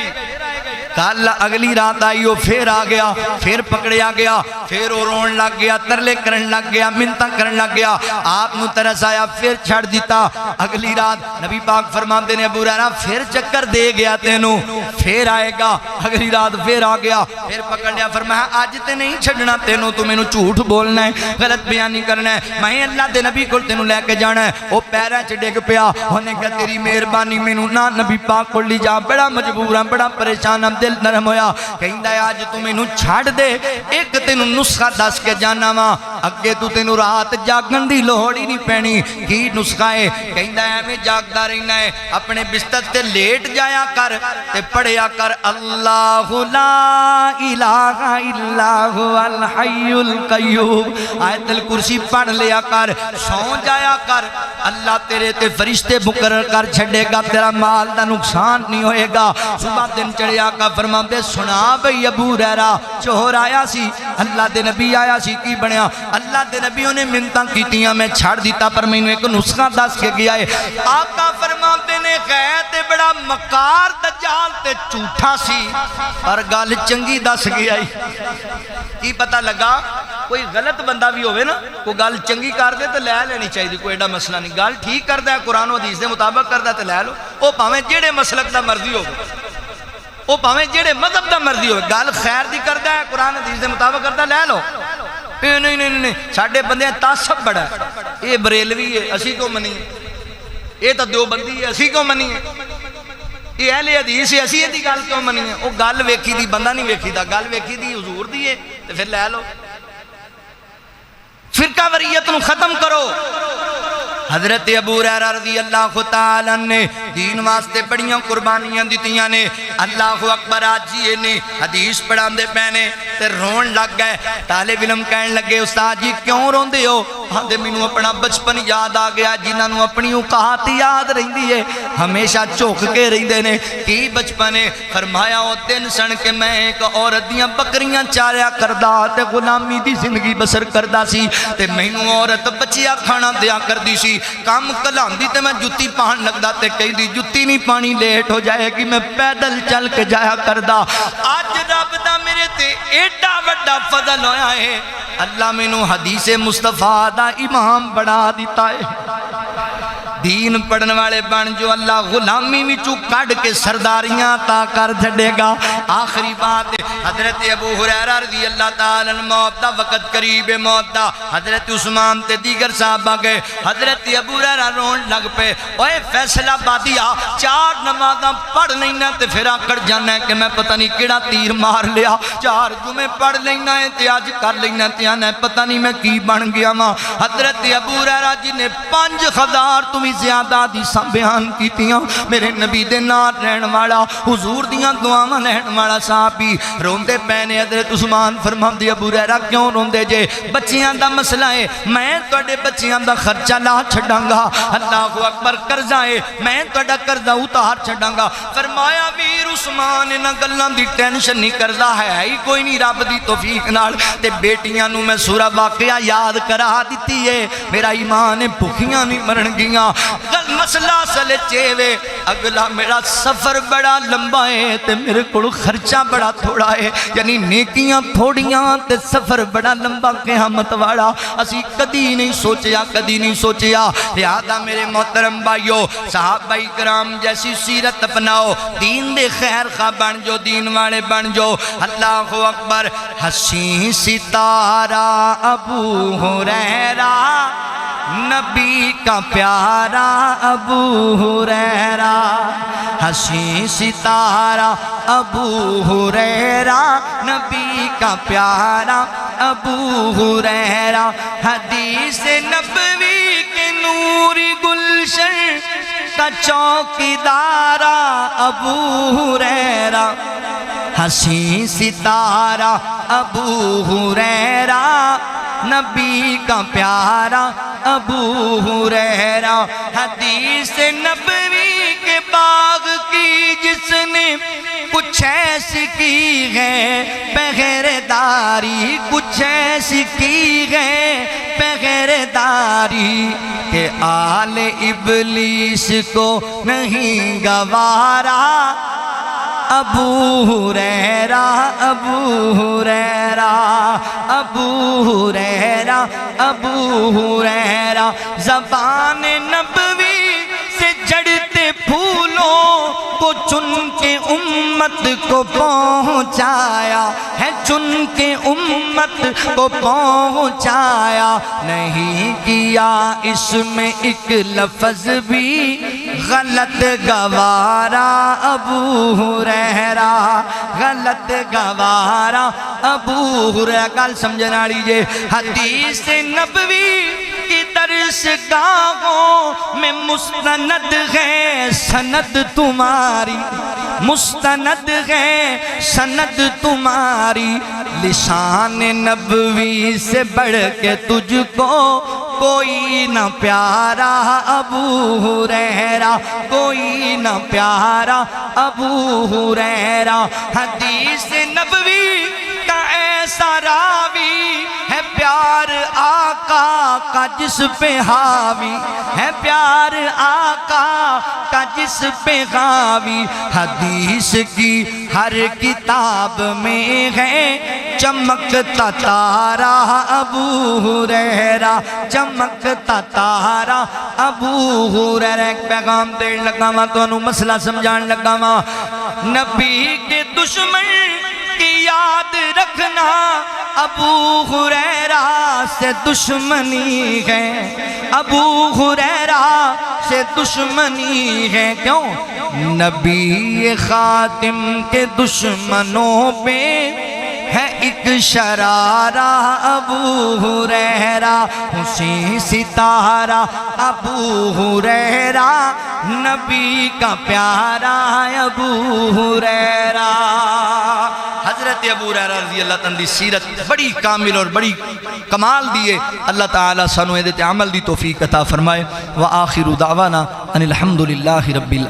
کل اگلی رات آئی وہ پھر آ گیا، پھر پکڑیا گیا، پھر وہ رون لگ گیا، ترلے کرن لگ گیا، منتاں کرن لگ گیا۔ آپ نو ترس آیا، پھر چھڑ دیتا۔ اگلی رات نبی پاک فرماندے نے ابو ہریرہ پھر چکر دے گیا تینوں، پھر آئے گا۔ اگلی رات پھر آ گیا، پھر پکڑ لیا۔ فرمایا آج تے نہیں چھڑنا تینوں، تو مینوں جھوٹ بولنا ہے، غلط بیانی کرنا ہے، میں اللہ دے نبی کول تینوں لے کے جانا ہے۔ وہ پیراں چ ڈگ پیا، انہیں کہا تیری مہربانی مینوں نہ نبی پاک کول لے جا، بڑا مجبور ہاں، بڑا پریشان ہاں، دل نرم ہویا۔ کہندا ہے آج تو مینوں چھڑ دے، ایک تینوں نسخہ دس کے جانا وا، اگے تو تینوں رات جاگن دی لوڑ ہی نہیں پینی۔ کی نسخہ ہے؟ کہندا ہے میں جاگدا رہنا ہے، اپنے بستر تے لیٹ جایا کر تے پڑھیا کر اللہ لا الہ الا هو الحی القیوم، آیت الکرسی پڑھ لیا کر، سو جایا کر، اللہ تیرے تے فرشتے مقرر کر چھڑے گا، تیرا مال دا نقصان نہیں ہوئے گا۔ صبح دن چڑھیا کا فرما دے سنا بھئی ابو ہریرہ چور آیا سی، اللہ دے نبی آیا سی، کی بنیا؟ اللہ دے نبیوں نے منتاں کیتیاں، میں چھاڑ دیتا، پر میں نے ایک نسخہ دس کے گیا ہے۔ آقا فرما دے نے غیت بڑا مکار دجال تے جھوٹا سی، پر گل چنگی دس گیا ہے۔ کی پتہ لگا کوئی غلط بندہ بھی ہوئے نا، کوئی گل چنگی کر دے تو لے لینی چاہیے، کوئی ایڈا مسئلہ نہیں، گل ٹھیک کردا ہے قرآن و حدیث دے مطابق کردا تے لے لو، او پاویں جیڑے مسلک دا مرضی ہو، او پاویں جیڑے مذہب دا مرضی ہو، گل خیر دی کردا ہے قرآن حدیث دے مطابق کردا لے لو۔ نہیں نہیں نہیں، ساڈے بندے تعصب بڑا ہے، یہ بریلوی ہے اسی کیوں منیے، یہ تو دیوبندی ہے اسی کیوں منیے، یہ اہل حدیث ہے اسی دی گل کیوں منیے؟ وہ گل ویکھی دی بندہ نہیں ویکھی دا، گل ویکھی دی حضور دی ہے تو پھر لے لو۔ فرقہ واریت نو ختم کرو۔ حضرت ابو ہریرہ رضی اللہ تعالیٰ نے دین واسطے بڑیاں قربانیاں دیتیاں نے، اللہ اکبر۔ آج یہ نے حدیث پڑھان دے پہنے تے رون لگ گئے، طالب علم کہنے لگے استاد جی کیوں رون دے ہو؟ ہاں دے مینوں اپنا بچپن یاد آ گیا، جنہاں نو اپنی اوقات یاد رہندی ہے، ہمیشہ چوک کے رہندے نے۔ کی بچپن ہے؟ فرمایا او دن سن کے میں ایک عورت دیاں بکریاں چاریا کردا تے غلامی دی زندگی بسر کردا سی، تے مینوں عورت بچیا کھانا دیا کردی سی، کام کلاندی تے میں جتی پہن لگدا تے کہندی جتی نہیں پانی لیٹ ہو جائے گی، میں پیدل چل کے جایا کردا۔ آج رب دا میرے تے ایڈا وڈا فضل ہویا ہے، اللہ مینوں حدیث مصطفیٰ دا امام بنا دیتا ہے۔ دین پڑھن والے بن جو اللہ غلامی وچوں کڈ کے سرداریاں تا کر چھڈے گا۔ آخری بات حضرت ابو ہریرہ رضی اللہ تعالی عنہ موت دا وقت قریب موت دا، حضرت عثمان تے دیگر صحابہ گئے، حضرت ابو ہریرہ رون لگ پے، اوے فیصلہ بادیا 4 نمازاں پڑھ لینا تے پھر آکڑ جانا ہے کہ میں پتہ نہیں کیڑا تیر مار لیا، 4 جمعے پڑھ لینا ہے تے آج کر لینا تے آنا ہے پتہ نہیں میں کی بن گیا ماں۔ حضرت ابو ہریرہ جی نے 5000 تو بھی زیادہ حدیثاں بیان کیتیاں، میرے نبی دے نال رہن والا، حضور دیاں دعاواں لہن والا صحابی روندے پینے۔ حضرت عثمان فرماندے ابو ہریرہ کیوں روندے جے؟ بچیاں دا مسئلہ ہے، میں تواڈے بچیاں دا خرچہ لا چھڈاں گا، اللہ اکبر، قرضہ ہے میں تواڈا قرضہ اتار چھڈاں گا۔ فرمایا ویر عثمان انہاں گلاں دی ٹینشن نہیں، قرضہ ہے ہی کوئی نہیں، رب دی توفیق نال تے بیٹیاں نوں میں سورہ واقعہ یاد کرا دتی ہے، میرا ایمان ہے بھکھیاں نہیں مرن گیاں۔ مسئلہ سلچے وے اگلا میرا سفر بڑا لمبا ہے تے میرے کول خرچہ بڑا تھوڑا ہے، یعنی نیکیاں تھوڑیاں تے سفر بڑا لمبا قیامت والا، اسی کدی نہیں سوچیا، کدی نہیں سوچیا۔ لہذا میرے محترم بھائیو، صحابہ کرام جیسی سیرت اپناؤ، دین دے خیر خواہ بن جو، دین والے بن جو۔ اللہ اکبر۔ حسین ستارہ ابو ہریرہ نبی کا پیارا ابو ہریرہ، حسین ستارہ ابو ہریرہ نبی کا پیارا ابو ہریرہ، حدیث نبوی کے نوری گلشن کا چوکیدارا ابو ہریرہ، حسین ستارہ ابو ہریرہ نبی کا پیارا ابو ہریرہ، حدیث نبوی کے باغ کی جس نے کچھ ایسی کی ہے پہرےداری، کچھ ایسی کی ہے پہرےداری کہ آل ابلیس کو نہیں گوارا ابو ہریرہ، ابو ہریرہ، ابو ہریرہ، ابو ہریرہ، زبان نبوی سے جڑتے پھولوں کو چن کے امت کو پہنچایا ہے، چن کے امت کو پہنچایا، نہیں کیا اس میں ایک لفظ بھی غلط گوارا ابو ہریرہ، غلط گوارا ابو ہریرہ۔ گل سمجھن والی جے، حدیث نبوی کی درس گاہوں میں مستند ہے سند تمہاری، مستند ہے سند تمہاری، لسان نبوی سے بڑھ کے تجھ کو کوئی نہ پیارا ابو ہریرہ، کوئی نہ پیارا ابو ہریرہ۔ حدیث نبوی کا ایسا راوی ہے پیار آقا کا جس پہ حاوی ہے، پیار آقا کا جس پہ حاوی، حدیث کی ہر کتاب میں ہے چمکتا تارا ابو ہریرہ، چمکتا تارا ابو ہریرہ۔ ایک پیغام دین لگا ماں تو مسئلہ سمجھان لگا ماں، نبی کے دشمن کی یاد رکھنا ابو ہریرہ سے دشمنی ہے، ابو ہریرہ سے دشمنی ہے۔ کیوں؟ نبی خاتم کے دشمنوں پہ ہے ایک شرارہ ابو ہریرہ، حسین ستارہ ابو ہریرہ نبی کا پیارا ابو ہریرہ۔ حضرت ابو ہریرہ رضی اللہ تعالیٰ دی سیرت بڑی کامل اور بڑی کمال دیئے، اللہ تعالیٰ سانو ادھے عمل دی توفیق عطا فرمائے۔ وآخر دعوانا ان الحمدللہ رب العالمین۔